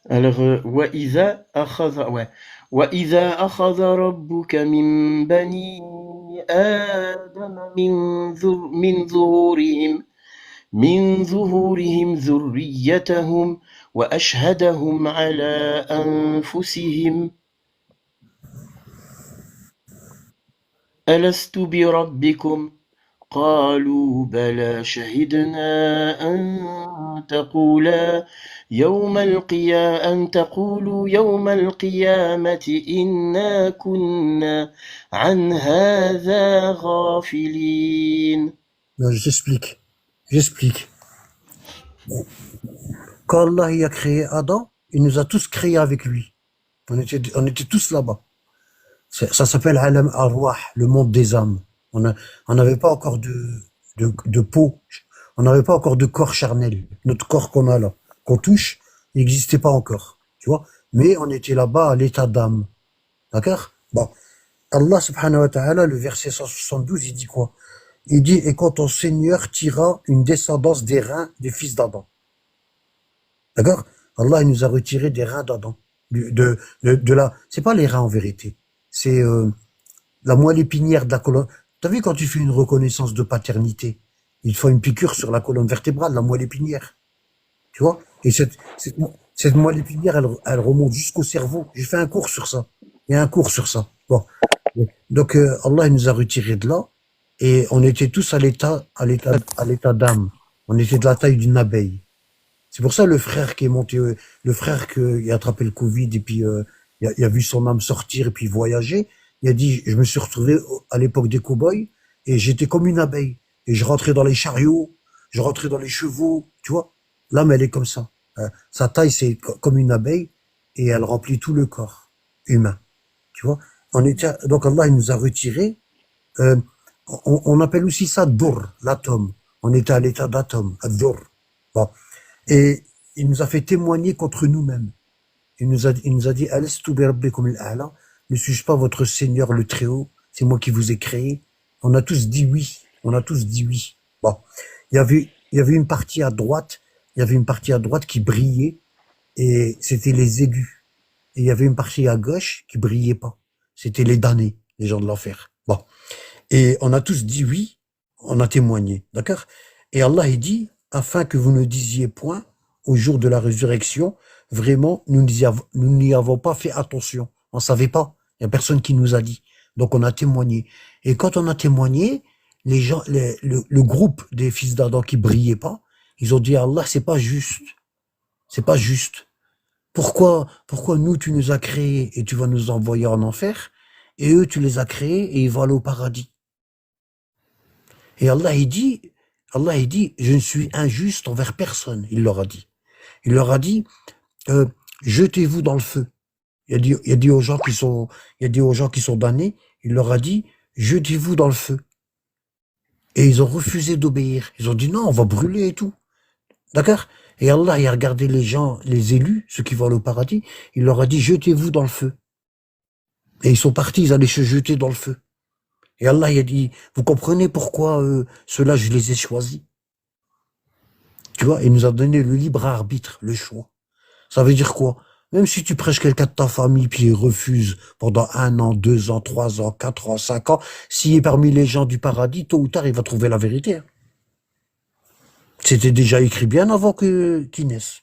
Alors, وَإِذَا أَخَذَ رَبُّكَ مِن بَنِي آدم من ظهورهم ذريتهم وأشهدهم على أنفسهم ألست بربكم قالوا بلى شهدنا أن تقولوا يوم القيامة إنا كنا عن هذا غافلين. Non, j'explique. Quand Allah y a créé Adam, il nous a tous créés avec lui. On était tous là-bas. Ça s'appelle Alam Arwah, le monde des âmes. On n'avait pas encore de peau. On n'avait pas encore de corps charnel. Notre corps qu'on a là, qu'on touche, il n'existait pas encore. Tu vois? Mais on était là-bas à l'état d'âme. D'accord? Bon. Allah subhanahu wa ta'ala, le verset 172, il dit quoi? Il dit, et quand ton Seigneur tira une descendance des reins des fils d'Adam. D'accord? Allah, il nous a retiré des reins d'Adam. C'est pas les reins en vérité. C'est, la moelle épinière de la colonne. T'as vu quand tu fais une reconnaissance de paternité? Il faut une piqûre sur la colonne vertébrale, la moelle épinière. Tu vois? Et cette moelle épinière, elle remonte jusqu'au cerveau. J'ai fait un cours sur ça. Il y a un cours sur ça. Bon. Donc, Allah, il nous a retiré de là. Et on était tous à l'état d'âme. On était de la taille d'une abeille. C'est pour ça le frère qui est monté, le frère qui a attrapé le Covid et puis il a vu son âme sortir et puis voyager. Il a dit, je me suis retrouvé à l'époque des cow-boys et j'étais comme une abeille. Et je rentrais dans les chariots, je rentrais dans les chevaux, tu vois. L'âme, elle est comme ça. Sa taille, c'est comme une abeille et elle remplit tout le corps humain. Tu vois. Donc Allah, il nous a retiré. On appelle aussi ça Dur, l'atome. On était à l'état d'atome, à Dur. Bon. Et il nous a fait témoigner contre nous-mêmes. Il nous a dit, Alastu bi rabbikum al-a'la, ne suis-je pas votre Seigneur le Très-Haut? C'est moi qui vous ai créé. On a tous dit oui. Bon. Il y avait une partie à droite, qui brillait, et c'était les aigus. Et il y avait une partie à gauche qui brillait pas. C'était les damnés, les gens de l'enfer. Bon. Et on a tous dit oui, on a témoigné, d'accord? Et Allah, il dit, afin que vous ne disiez point, au jour de la résurrection, vraiment, nous n'y avons pas fait attention. On savait pas. Il y a personne qui nous a dit. Donc on a témoigné. Et quand on a témoigné, les gens, le groupe des fils d'Adam qui brillaient pas, ils ont dit à Allah, c'est pas juste. C'est pas juste. Pourquoi nous, tu nous as créés et tu vas nous envoyer en enfer, et eux, tu les as créés et ils vont aller au paradis? Et Allah, il dit, je ne suis injuste envers personne, il leur a dit. Il leur a dit, jetez-vous dans le feu. Il a dit aux gens qui sont damnés, il leur a dit, jetez-vous dans le feu. Et ils ont refusé d'obéir. Ils ont dit non, on va brûler et tout. D'accord? Et Allah, il a regardé les gens, les élus, ceux qui vont aller au paradis, il leur a dit, jetez-vous dans le feu. Et ils sont partis, ils allaient se jeter dans le feu. Et Allah, il a dit, vous comprenez pourquoi ceux-là, je les ai choisis? Tu vois, il nous a donné le libre arbitre, le choix. Ça veut dire quoi? Même si tu prêches quelqu'un de ta famille, puis il refuse pendant 1 an, 2 ans, 3 ans, 4 ans, 5 ans, s'il est parmi les gens du paradis, tôt ou tard, il va trouver la vérité. C'était déjà écrit bien avant qu'il naisse.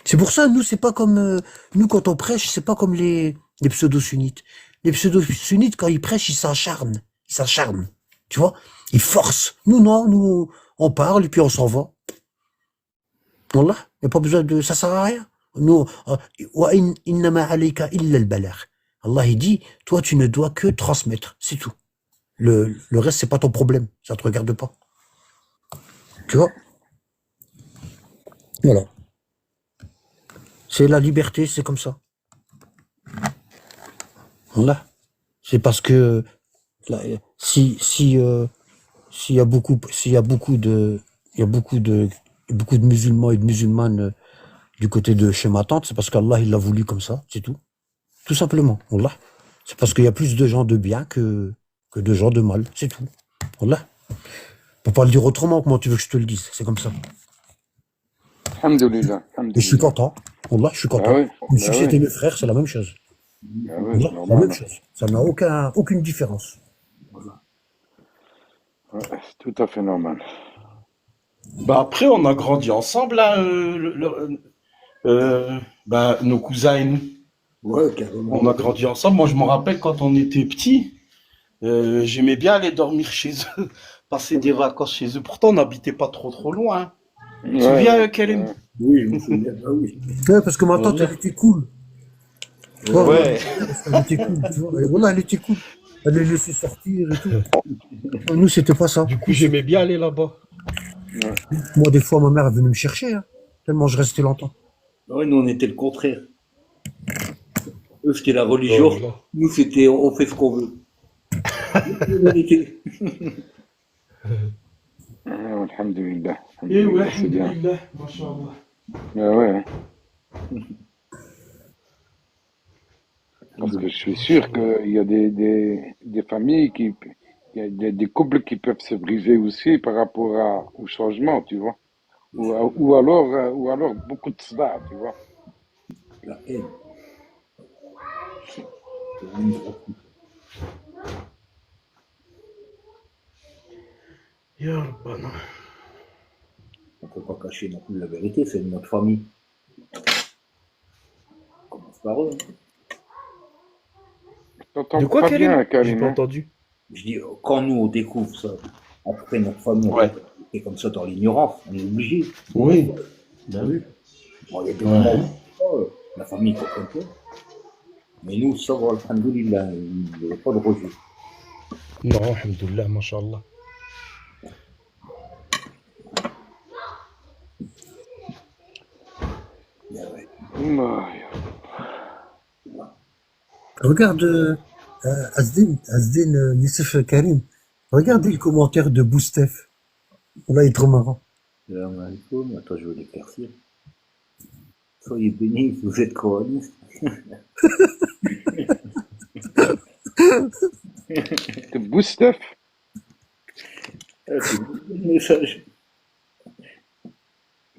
C'est pour ça, nous, c'est pas comme, nous, quand on prêche, c'est pas comme les pseudo-sunnites. Les pseudo-sunnites, quand ils prêchent, ils s'acharnent. Tu vois? Ils forcent. Nous, non, nous, on parle et puis on s'en va. Wallah, il n'y a pas besoin de, ça sert à rien. Nous, wa innama alayka illa al-balagh. Allah, il dit, toi, tu ne dois que transmettre. C'est tout. Le reste, c'est pas ton problème. Ça te regarde pas. Tu vois? Voilà. C'est la liberté, c'est comme ça. Voilà. C'est parce que là, s'il y a beaucoup de musulmans et de musulmanes du côté de chez ma tante, c'est parce qu'Allah il l'a voulu comme ça, c'est tout. Tout simplement. Wallah. C'est parce qu'il y a plus de gens de bien que de gens de mal, c'est tout. Wallah. Pour pas le dire autrement, comment tu veux que je te le dise? C'est comme ça. Alhamdoulilah. Et je suis content. Wallah, je suis content. Ah oui, Une sucette et mes frères, c'est la même chose. ah oui, Wallah, c'est la même chose. Ça n'a aucune différence. Ouais, c'est tout à fait normal. Bah après, on a grandi ensemble, là, nos cousins et nous. Ouais, carrément. On a grandi ensemble. Moi, je me rappelle quand on était petits, j'aimais bien aller dormir chez eux, passer des vacances chez eux. Pourtant, on n'habitait pas trop loin, hein. Tu te Ouais, souviens, ouais, Karim? ouais. Oui, je me souviens. Ah oui. Ouais, parce que ma tante, elle Wallah. était cool. Tu vois, Ouais. Ouais. elle était cool, tu vois. Et voilà, elle était cool. Elle les laissait sortir et tout. Nous, c'était pas ça. Du coup, Nous, j'aimais bien aller là-bas. Ouais. moi, des fois, ma mère, elle venait me chercher, hein, tellement je restais longtemps. Ouais, nous, on était le contraire. Eux, c'était la religion. Wallah. Nous, c'était on fait ce qu'on veut. La vérité. Alhamdulillah. Et ouais, Alhamdulillah, c'est bien. alhamdoulilah, mashallah. Ouais, ouais. Parce que je suis sûr qu'il y a des familles il y a des couples qui peuvent se briser aussi par rapport au changement, tu vois. Ou alors beaucoup de cela, tu vois. La haine. Ya Rabbana. On ne peut pas cacher non plus la vérité, c'est de notre famille. On commence par eux. Hein. Je t'entends De quoi, pas Karim? bien, J'ai Karim, pas hein. entendu. Je dis, quand nous, on découvre ça, après notre famille, on Ouais. est comme ça dans l'ignorance, on est obligé. Oui. Ben oui. Bon, il y a des Ouais. moments où la famille ne comprend pas. Mais nous, ça va, alhamdoulilah, il n'y avait pas de rejet. Non, alhamdoulilah, mashallah. Ouais. Ouais. Regarde, Asdin, Youssef Karim. Regardez le commentaire de Boustef. Là, il est trop marrant. Salam alaikum. Attends, je vais l'éclaircir. Soyez bénis, vous êtes coalistes. C'est Boustef. C'est le message.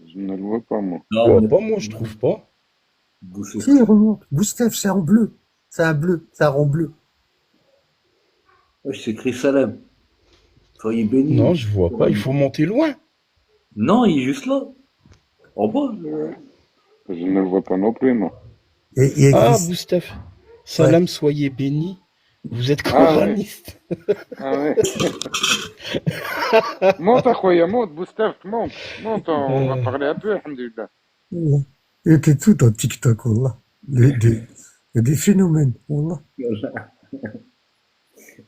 Je ne le vois pas, moi. Je Non, vois mais pas, moi, je trouve pas. boucher. Si, remonte. Boustef, c'est en bleu. C'est un bleu. C'est un rond bleu. Ouais, c'est écrit salam. Soyez bénis. Non, je vois pas. Il faut monter loin. Non, il est juste là. En bas. Je ne le vois pas non plus, non. Et il y a Ah, écrit. Boustef. Ouais. Salam, soyez bénis. Vous êtes Ah ouais. coraniste. Ah ouais. Monte, Akhoya, monte, Boustef, monte. Monte, on va parler un peu, alhamdulillah. Ouais. Il était tout en TikTok, Wallah. Il y a des phénomènes, Wallah.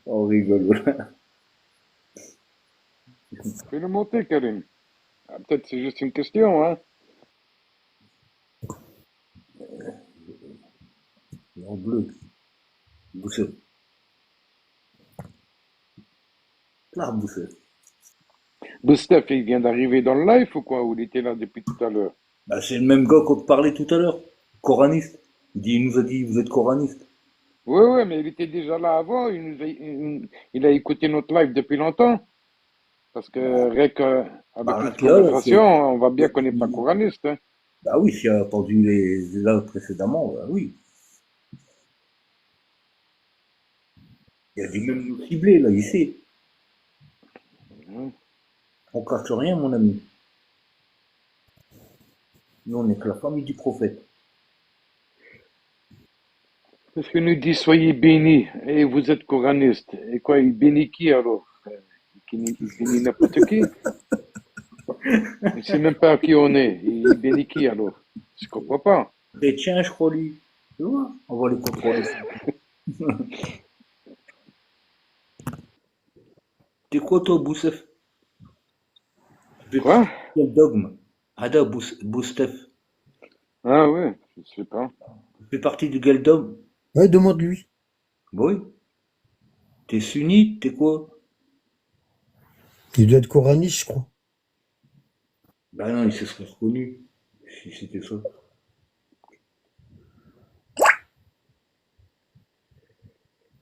On rigole. Voilà. Fais-le monter, Karim. Ah, peut-être c'est juste une question, hein. En bleu. Boucher. Là, boucher. Boustef, il vient d'arriver dans le live ou quoi? Ou il était là depuis tout à l'heure? Bah, c'est le même gars qu'on te parlait tout à l'heure. Coraniste. Il nous a dit, vous êtes coraniste. Ouais, ouais, mais il était déjà là avant. Il a écouté notre live depuis longtemps. Parce que, avec Bah, notre là, conversation, on voit bien qu'on n'est pas coraniste, hein. bah oui, s'il a entendu les là précédemment, bah oui. Il a dû même nous cibler, là, il sait. On cache rien, mon ami. Nous, on est que la famille du prophète. Parce qu'il nous dit, soyez bénis. Et vous êtes coraniste. Et quoi, il bénit qui alors? Il bénit n'importe qui. Il ne sait même pas qui on est. Il bénit qui alors? Je comprends pas. Chrétien, je crois, lui. Tu vois, on va les contrôler. T'es quoi, toi, Boussef? Quoi? Quel dogme? Ada Boustef. Ah ouais, je sais pas. Tu fais partie du quel dogme? Ouais, demande-lui. Bah oui. T'es sunnite, t'es quoi? Il doit être coraniste, je crois. Bah non, il se serait reconnu. Si c'était ça.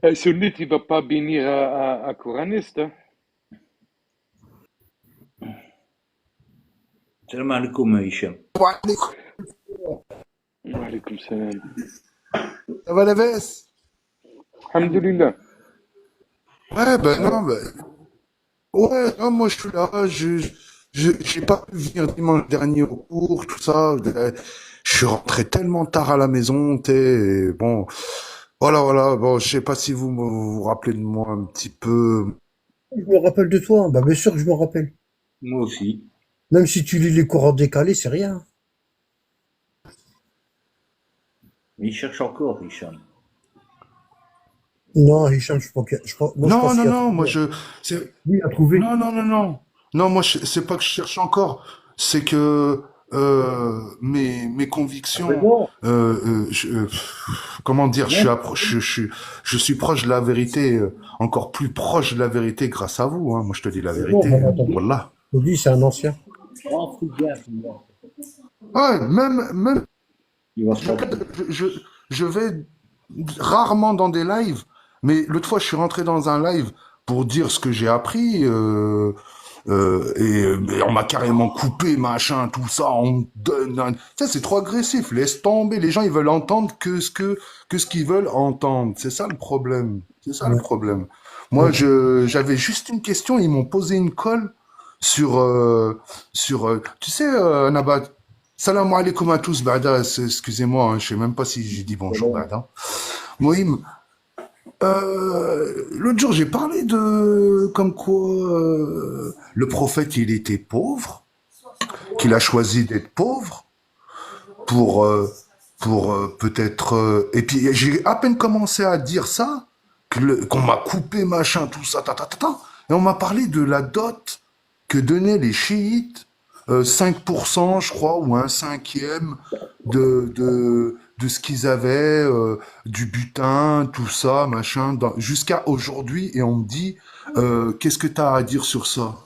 Un sunnite, il va pas bénir un coraniste, hein. Salam alaikum, Hicham. Wa Alaykoum salam. Ça va la veste? Alhamdulillah. Ouais, ben non, ben. Ouais, non, moi je suis là, j'ai pas pu venir dimanche dernier au cours, tout ça. Je suis rentré tellement tard à la maison, et bon, voilà. Bon, je sais pas si vous rappelez de moi un petit peu. Je me rappelle de toi. Bah, bien sûr que je me rappelle. Moi aussi. Même si tu lis les cours décalés, c'est rien. Mais il cherche encore, Hicham. Non, Hicham, moi, je Non, pense non, qu'il a non, moi trouvé. je, c'est, Lui, il a trouvé. non. Non, moi c'est pas que je cherche encore, c'est que mes Ah ben convictions, non. comment dire, Non. je suis proche de la vérité, encore plus proche de la vérité grâce à vous. Hein. Moi je te dis la C'est bon, vérité. voilà, t'as vu. Voilà. Lui, c'est un ancien. Oh, fous gaffe, moi. Ouais, même Il va je, pas. je, je vais rarement dans des lives, mais l'autre fois, je suis rentré dans un live pour dire ce que j'ai appris, et on m'a carrément coupé, machin, tout ça, on me donne ça, c'est trop agressif, laisse tomber, les gens, ils veulent entendre que ce qu'ils veulent entendre, c'est ça le problème, c'est ça le Ouais, problème. ouais. Moi, j'avais juste une question, ils m'ont posé une colle sur, tu sais, Nabat, salam alaikum à tous, Bada, excusez-moi, hein, je sais même pas si j'ai dit bonjour, Bada. Moïm, l'autre jour, j'ai parlé de comme quoi le prophète, il était pauvre, qu'il a choisi d'être pauvre pour, peut-être... et puis, j'ai à peine commencé à dire ça, qu'on m'a coupé, machin, tout ça, et on m'a parlé de la dot que donnaient les chiites, 5%, je crois, ou un cinquième de ce qu'ils avaient, du butin, tout ça, machin, jusqu'à aujourd'hui, et on me dit, qu'est-ce que tu as à dire sur ça?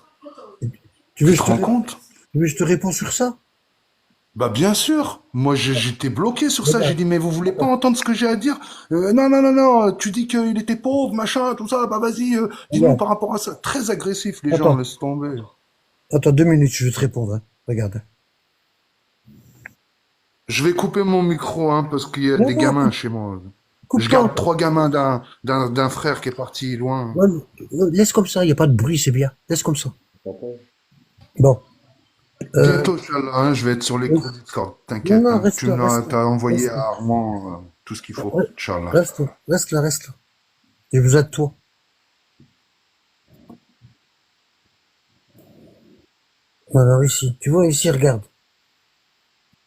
Tu veux Tu que te je te, rends ré- compte? tu veux que je te réponds sur ça? Bah bien sûr, moi j'étais bloqué sur ça, j'ai Regarde, dit mais vous voulez pas attends, entendre ce que j'ai à dire? Non, tu dis qu'il était pauvre, machin, tout ça, bah vas-y, dis-nous regarde, par rapport à ça. Très agressif les gens, attends, laisse tomber. attends 2 minutes, je vais te répondre. Hein. Regarde. Je vais couper mon micro, hein, parce qu'il y a Non, des non, gamins chez moi. coupe Je pas. garde 3 gamins d'un frère qui est parti loin. Ouais, laisse comme ça, il n'y a pas de bruit, c'est bien. Laisse comme ça. D'accord. Bon. Euh, Bientôt, Inch'Allah, hein, je vais être sur les cours Discord, non, t'inquiète, non, hein. reste là, reste là. T'as envoyé Reste à là. Armand tout ce qu'il faut, Inch'Allah. Reste là, reste là, reste là. J'ai besoin de toi. Alors ici, tu vois ici, regarde.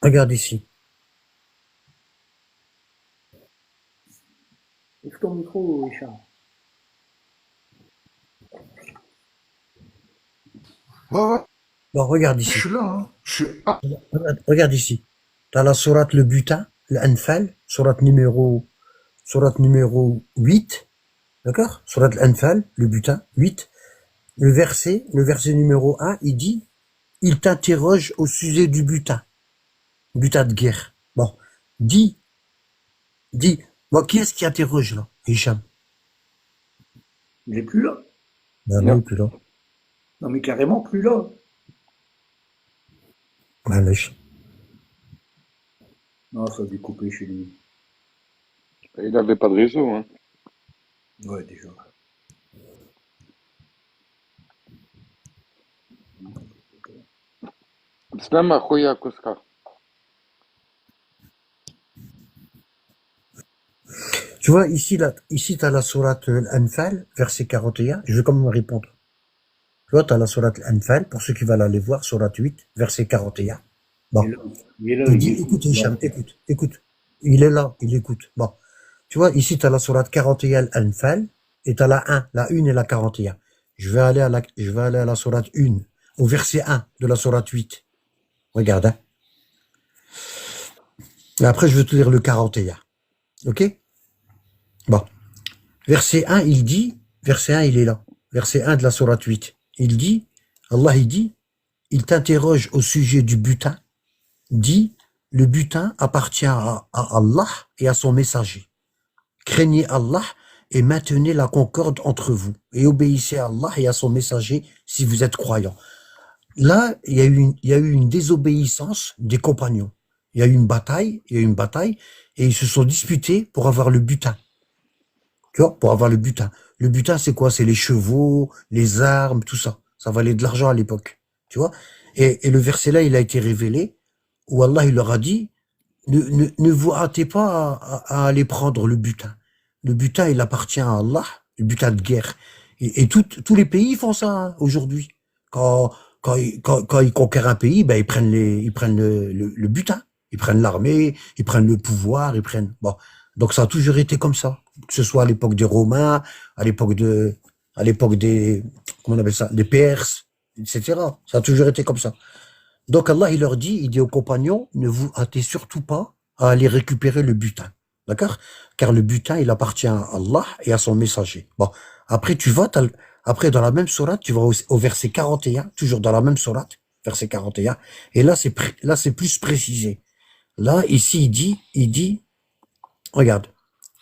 Regarde ici. Ouvre ton micro, Hicham. Ouais, Bon, regarde je ici. suis là, hein. Ah, Regarde ici. T'as la sourate le butin, l'Anfal, sourate numéro 8, d'accord? Sourate l'Anfal, le butin, 8. Le verset numéro 1, il dit, il t'interroge au sujet du butin de guerre. Bon, dis, bon, qui est-ce qui interroge là? Hicham. Il est plus là. Ben non, Non. il est plus là. Non, mais carrément plus là. Ben, lâche. Non, ça a dû couper chez lui. Il n'avait pas de réseau. Hein. Ouais, déjà. Bislam, Akhoya Koska. Tu vois, ici, t'as la sourate l'Anfal, verset 41. Je vais quand même répondre. Tu vois, t'as la sourate l'Anfal, pour ceux qui veulent aller voir, sourate 8, verset 41. Il est Bon. là. Il est là, Il il dit, écoute. écoute, Hicham, écoute. Il est là, il écoute. Bon. Tu vois, ici, t'as la sourate 41 l'Anfal, et t'as la 1 et la 41. Je vais aller à la sourate 1, au verset 1 de la sourate 8. Regarde, hein. Et après, je vais te lire le 41. Ok? Bon. Verset 1, verset 1, il est là. Verset 1 de la sourate 8. Allah, il dit, il t'interroge au sujet du butin, dit, le butin appartient à Allah et à son messager. Craignez Allah et maintenez la concorde entre vous et obéissez à Allah et à son messager si vous êtes croyants. Là, il y a eu une désobéissance des compagnons. Il y a eu une bataille, et ils se sont disputés pour avoir le butin. Tu vois, pour avoir le butin. Le butin, c'est quoi? C'est les chevaux, les armes, tout ça. Ça valait de l'argent à l'époque. Tu vois? Et le verset là, il a été révélé, où Allah, il leur a dit, ne vous hâtez pas à aller prendre le butin. Le butin, il appartient à Allah, le butin de guerre. Et tous les pays font ça hein, aujourd'hui. Quand ils conquièrent un pays, ben ils prennent le butin, ils prennent l'armée, ils prennent le pouvoir, ils prennent. Bon, donc ça a toujours été comme ça, que ce soit à l'époque des Romains, à l'époque des, comment on appelle ça, des Perses, etc. Ça a toujours été comme ça. Donc Allah, il dit aux compagnons, ne vous hâtez surtout pas à aller récupérer le butin. D'accord? Car le butin, il appartient à Allah et à son messager. Bon. Après, après, dans la même sourate, tu vas au verset 41, toujours dans la même sourate, verset 41. Et là, c'est plus précisé. Là, ici, il dit, regarde.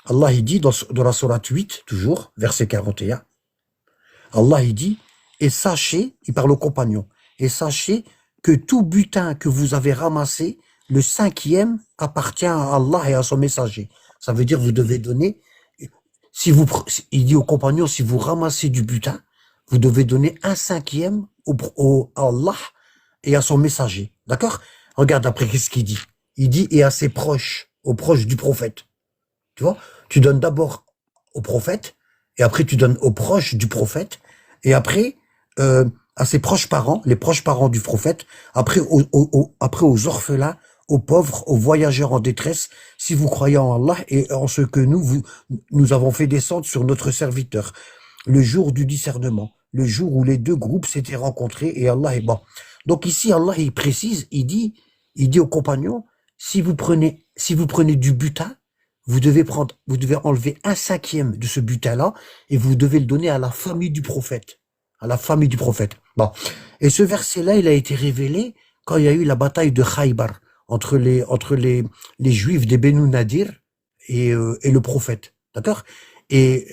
Allah, il dit dans la sourate 8, toujours, verset 41. Allah, il dit, et sachez, il parle aux compagnons, et sachez que tout butin que vous avez ramassé, le 5e appartient à Allah et à son messager. Ça veut dire vous devez donner, il dit aux compagnons, si vous ramassez du butin, vous devez donner 1/5 à Allah et à son messager. D'accord? Regarde après, qu'est-ce qu'il dit? Il dit, et à ses proches, aux proches du prophète. Tu vois? Tu donnes d'abord au prophète, et après tu donnes aux proches du prophète, et après, à ses proches parents, les proches parents du prophète, après aux orphelins, aux pauvres, aux voyageurs en détresse, si vous croyez en Allah et en ce que nous avons fait descendre sur notre serviteur, le jour du discernement, le jour où les deux groupes s'étaient rencontrés et Allah est bon. Donc ici, Allah, il précise, il dit aux compagnons, si vous prenez du butin, vous devez enlever 1/5 de ce butin-là et vous devez le donner à la famille du prophète. À la famille du prophète. Bon. Et ce verset-là, il a été révélé quand il y a eu la bataille de Khaybar entre les Juifs des Benu Nadir et le prophète. D'accord? Et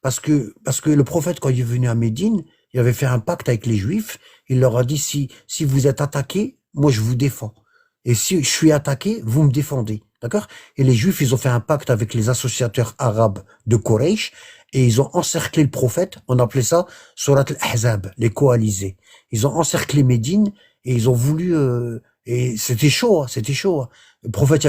parce que le prophète, quand il est venu à Médine, il avait fait un pacte avec les Juifs. Il leur a dit, si vous êtes attaqués, moi je vous défends. Et si je suis attaqué, vous me défendez. D'accord? Et les Juifs, ils ont fait un pacte avec les associateurs arabes de Quraysh et ils ont encerclé le prophète. On appelait ça Surat al-Ahzab, les coalisés. Ils ont encerclé Médine et ils ont voulu... et c'était chaud, hein, c'était chaud. Hein. Le prophète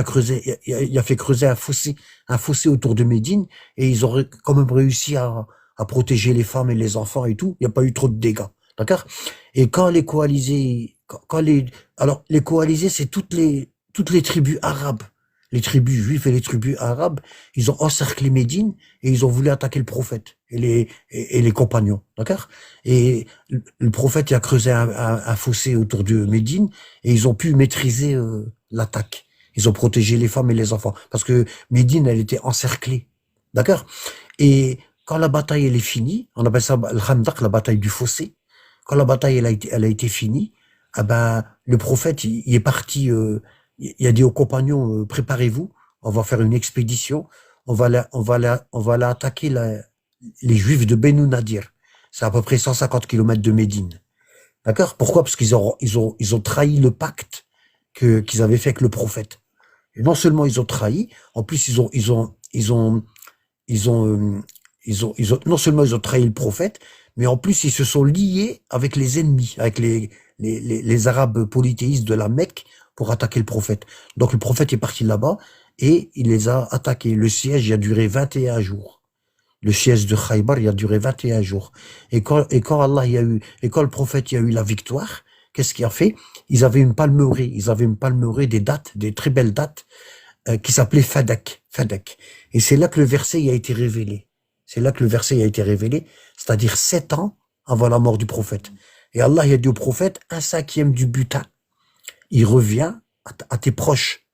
il a fait creuser un fossé autour de Médine et ils ont quand même réussi à protéger les femmes et les enfants et tout. Il n'y a pas eu trop de dégâts. D'accord? Et quand les coalisés... Alors, les coalisés, c'est toutes les tribus arabes. Les tribus juives et les tribus arabes, ils ont encerclé Médine et ils ont voulu attaquer le prophète et les compagnons, d'accord? Et le prophète il a creusé un fossé autour de Médine et ils ont pu maîtriser l'attaque. Ils ont protégé les femmes et les enfants parce que Médine elle était encerclée, d'accord? Et quand la bataille elle est finie, on appelle ça le Khandaq, la bataille du fossé. Quand la bataille elle a été finie, ah ben le prophète il est parti. Il a dit aux compagnons, préparez-vous, on va faire une expédition, on va aller attaquer les Juifs de Benu Nadir. C'est à peu près 150 kilomètres de Médine. D'accord? Pourquoi? Parce qu'ils ont trahi le pacte qu'ils avaient fait avec le prophète. Et non seulement ils ont trahi, en plus non seulement ils ont trahi le prophète, mais en plus ils se sont liés avec les ennemis, avec les Arabes polythéistes de la Mecque, pour attaquer le prophète. Donc le prophète est parti là-bas et il les a attaqués. Le siège il a duré 21 jours. Le siège de Khaybar il a duré 21 jours. Et quand le prophète il a eu la victoire, qu'est-ce qu'il a fait? Ils avaient une palmeraie des dates, des très belles dates qui s'appelait Fadak. Et c'est là que le verset il a été révélé. C'est-à-dire 7 ans avant la mort du prophète. Et Allah il a dit au prophète 1/5 du butin. Il revient à tes proches.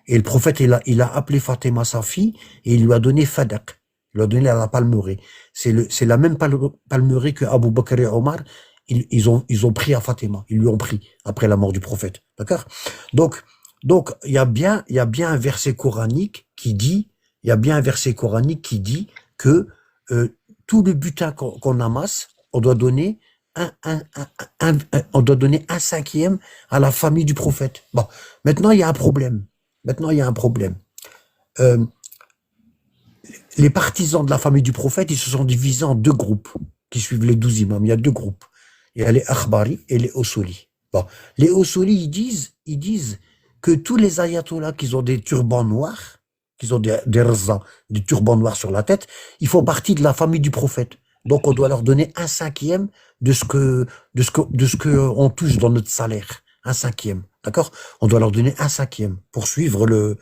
Et le prophète, il a appelé Fatima sa fille et il lui a donné Fadak. Il lui a donné la palmeraie. C'est la même palmeraie que Abu Bakr et Omar. Ils ont pris à Fatima. Ils lui ont pris après la mort du prophète. D'accord? Donc, il y a bien un verset coranique qui dit que, tout le butin qu'on amasse, on doit donner on doit donner 1/5 à la famille du prophète. Bon, maintenant il y a un problème. les partisans de la famille du prophète, ils se sont divisés en deux groupes qui suivent les 12 imams. Il y a deux groupes. Il y a les Akhbari et les Osoli. Bon. Les Osoli, ils disent que tous les ayatollahs qui ont des turbans noirs, qui ont des rzas, des turbans noirs sur la tête, ils font partie de la famille du prophète. Donc, on doit leur donner un cinquième de ce que on touche dans notre salaire. Un cinquième. D'accord? On doit leur donner un cinquième pour suivre le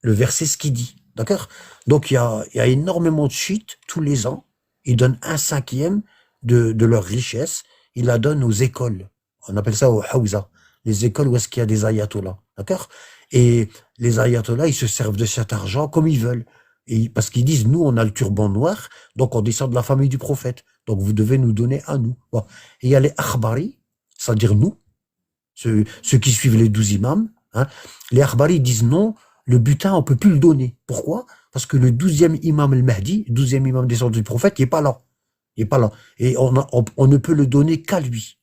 verset ce qu'il dit. D'accord? Donc, il y a énormément de chiites tous les ans. Ils donnent un cinquième de leur richesse. Ils la donnent aux écoles. On appelle ça au hawza. Les écoles où est-ce qu'il y a des ayatollahs. D'accord? Et les ayatollahs, ils se servent de cet argent comme ils veulent. Et parce qu'ils disent, nous, on a le turban noir, donc on descend de la famille du prophète. Donc vous devez nous donner à nous. Bon. Et il y a les akhbari, c'est-à-dire nous, ceux qui suivent les 12 imams. Hein. Les akhbari disent non, le butin, on peut plus le donner. Pourquoi? Parce que le 12e imam al-Mahdi, 12e imam descendu du prophète, il est pas là. Il est pas là. Et on ne peut le donner qu'à lui.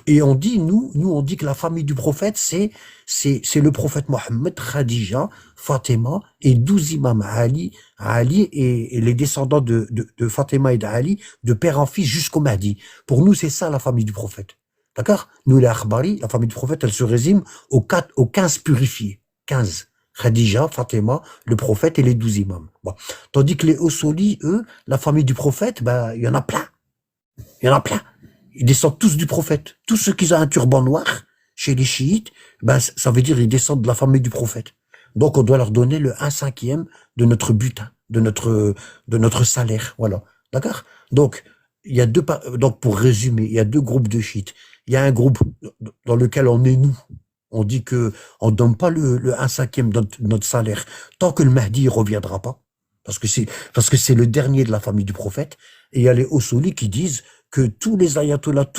Et on dit, nous, on dit que la famille du prophète, c'est le prophète Mohammed, Khadija, Fatima et 12 imams, Ali et les descendants de Fatima et d'Ali, de père en fils jusqu'au Mahdi. Pour nous, c'est ça la famille du prophète. D'accord? Nous, les Akhbari, la famille du prophète, elle se résume aux 15 purifiés. 15. Khadija, Fatima, le prophète et les 12 imams. Bon. Tandis que les Osoli, eux, la famille du prophète, il y en a plein. Il y en a plein. Ils descendent tous du prophète. Tous ceux qui ont un turban noir, chez les chiites, ça veut dire ils descendent de la famille du prophète. Donc on doit leur donner le 1/5 de notre butin, de notre salaire. Voilà. D'accord? Donc, donc pour résumer, il y a deux groupes de chiites. Il y a un groupe dans lequel on est nous. On dit que on donne pas le 1/5 de notre salaire tant que le Mahdi ne reviendra pas. Parce que c'est le dernier de la famille du prophète. Et il y a les Osoli qui disent que tous les ayatollahs,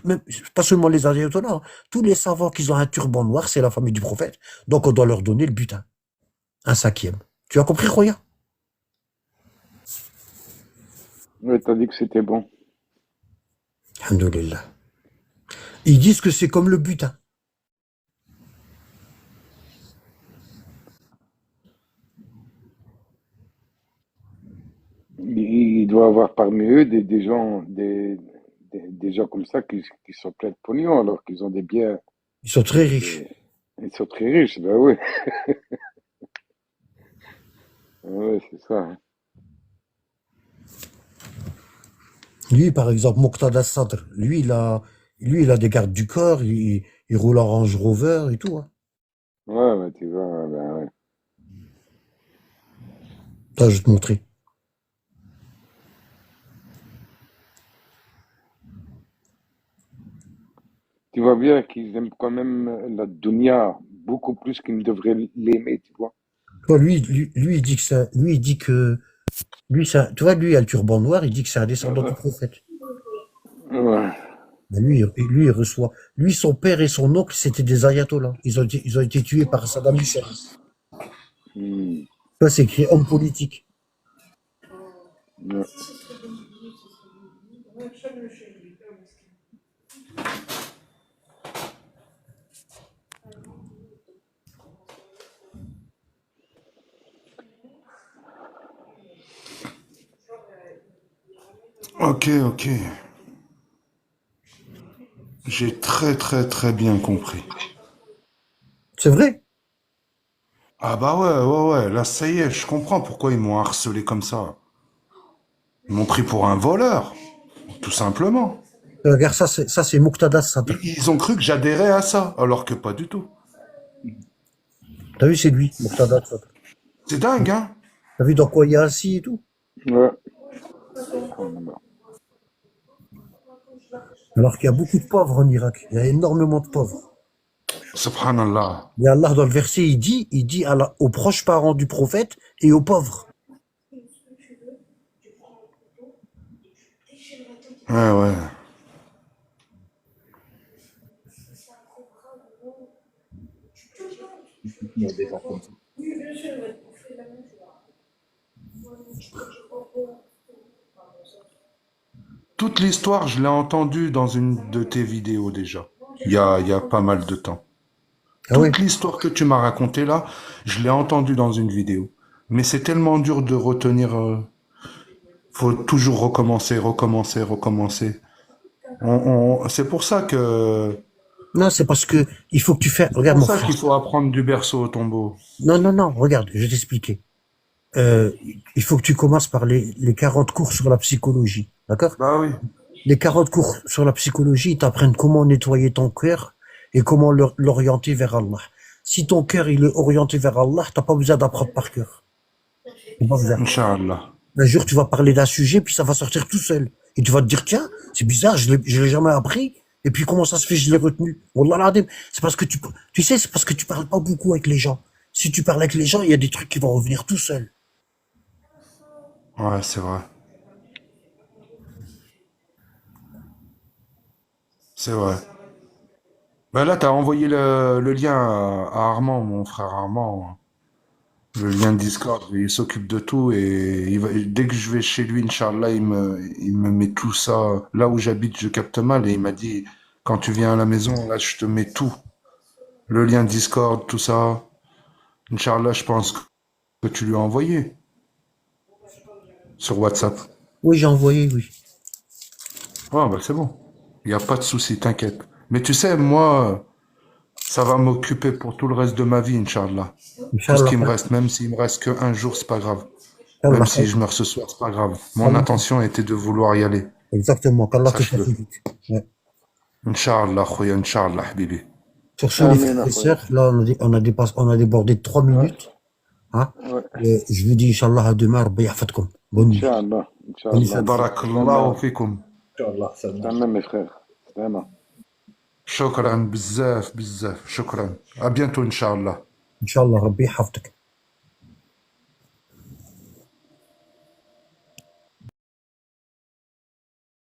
même, pas seulement les ayatollahs, tous les savants qui ont un turban noir, c'est la famille du prophète. Donc on doit leur donner le butin. 1/5. Tu as compris, Roya? Oui, t'as dit que c'était bon. Alhamdoulilah. Ils disent que c'est comme le butin. Il doit y avoir parmi eux des gens comme ça qui sont pleins de pognon alors qu'ils ont des biens. Ils sont très riches. Ils sont très riches, ben oui. Oui, c'est ça. Hein. Lui, par exemple, Muqtada Sadr, lui, il a des gardes du corps, il roule en Range Rover et tout. Hein. Ouais, ben tu vois, ben ouais. Ça, je vais te montrer. Tu vois bien qu'ils aiment quand même la dunya beaucoup plus qu'ils ne devraient l'aimer, tu vois. Toi, lui, il dit que ça, lui, il dit que, lui, ça, tu vois, lui, il a le turban noir, il dit que c'est un descendant du prophète. Ouais. Mais lui, il reçoit. Lui, son père et son oncle, c'était des ayatollahs. Ils ont été tués par Saddam Hussein. Hmm. Ça, c'est écrit homme politique. Ouais. Ok, ok. J'ai très très très bien compris. C'est vrai? Ah bah ouais, là ça y est, je comprends pourquoi ils m'ont harcelé comme ça. Ils m'ont pris pour un voleur, tout simplement. Regarde, ça, c'est Muqtada Sadr. Ils ont cru que j'adhérais à ça, alors que pas du tout. T'as vu, c'est lui, Muqtada Sadr. C'est dingue, hein? T'as vu dans quoi il est assis et tout? Ouais. Alors qu'il y a beaucoup de pauvres en Irak. Il y a énormément de pauvres. Subhanallah. Et Allah, dans le verset, il dit aux proches parents du prophète et aux pauvres. Ouais. Toute l'histoire, je l'ai entendue dans une de tes vidéos déjà. Il y a pas mal de temps. Ah ouais. Toute l'histoire que tu m'as racontée là, je l'ai entendue dans une vidéo. Mais c'est tellement dur de retenir. Faut toujours recommencer, recommencer, recommencer. C'est pour ça que. Non, c'est parce que il faut que tu fasses. C'est Regarde, pour mon ça frère. qu'il faut apprendre du berceau au tombeau. Non, non, non, regarde, je vais t'expliquer. Euh, il faut que tu commences par les 40 cours sur la psychologie. D'accord? Bah oui. Les 40 cours sur la psychologie, ils t'apprennent comment nettoyer ton cœur et comment l'orienter vers Allah. Si ton cœur il est orienté vers Allah, t'as pas besoin d'apprendre par cœur. T'as pas besoin. Inch'Allah. Un jour, tu vas parler d'un sujet, puis ça va sortir tout seul. Et tu vas te dire, tiens, c'est bizarre, je l'ai jamais appris. Et puis, comment ça se fait, je l'ai retenu? Wallah l'adem. C'est parce que tu sais, c'est parce que tu parles pas beaucoup avec les gens. Si tu parles avec les gens, il y a des trucs qui vont revenir tout seuls. Ouais, c'est vrai. C'est vrai. Bah là, t'as envoyé le lien à Armand, mon frère Armand. Le lien Discord, il s'occupe de tout et dès que je vais chez lui, Inch'Allah, il me met tout ça. Là où j'habite, je capte mal et il m'a dit, quand tu viens à la maison, là, je te mets tout. Le lien Discord, tout ça. Inch'Allah, je pense que tu lui as envoyé sur WhatsApp. Oui, j'ai envoyé, oui. Ouais, bah c'est bon. Il n'y a pas de souci, t'inquiète. Mais tu sais, moi, ça va m'occuper pour tout le reste de ma vie, Inch'Allah. Tout ce Inch'Allah, qui me reste, même s'il me reste qu'un jour, c'est pas grave. Inch'Allah. Même si je meurs ce soir, c'est pas grave. Mon intention était de vouloir y aller. Exactement, qu'Allah te Sache-le. facilite. Ouais. Inch'Allah, khoya, Inch'Allah, habibi. Sur ce, les Amen, frères et Akhoya. sœurs, là, on a débordé de 3 Ouais, minutes. Hein. ouais. Je vous dis, Inch'Allah, à demain, Rabbi yahfadkoum. Bonne nuit. Inch'Allah, Bonne nuit. Inch'Allah. Barakallahu fikum. Inch'Allah, ça marche. Tamam, mes frères. Tamam. Shukran, bzaf, bzaf. Shukran. À bientôt, Inch'Allah. Inch'Allah, Rabbi yahfadk.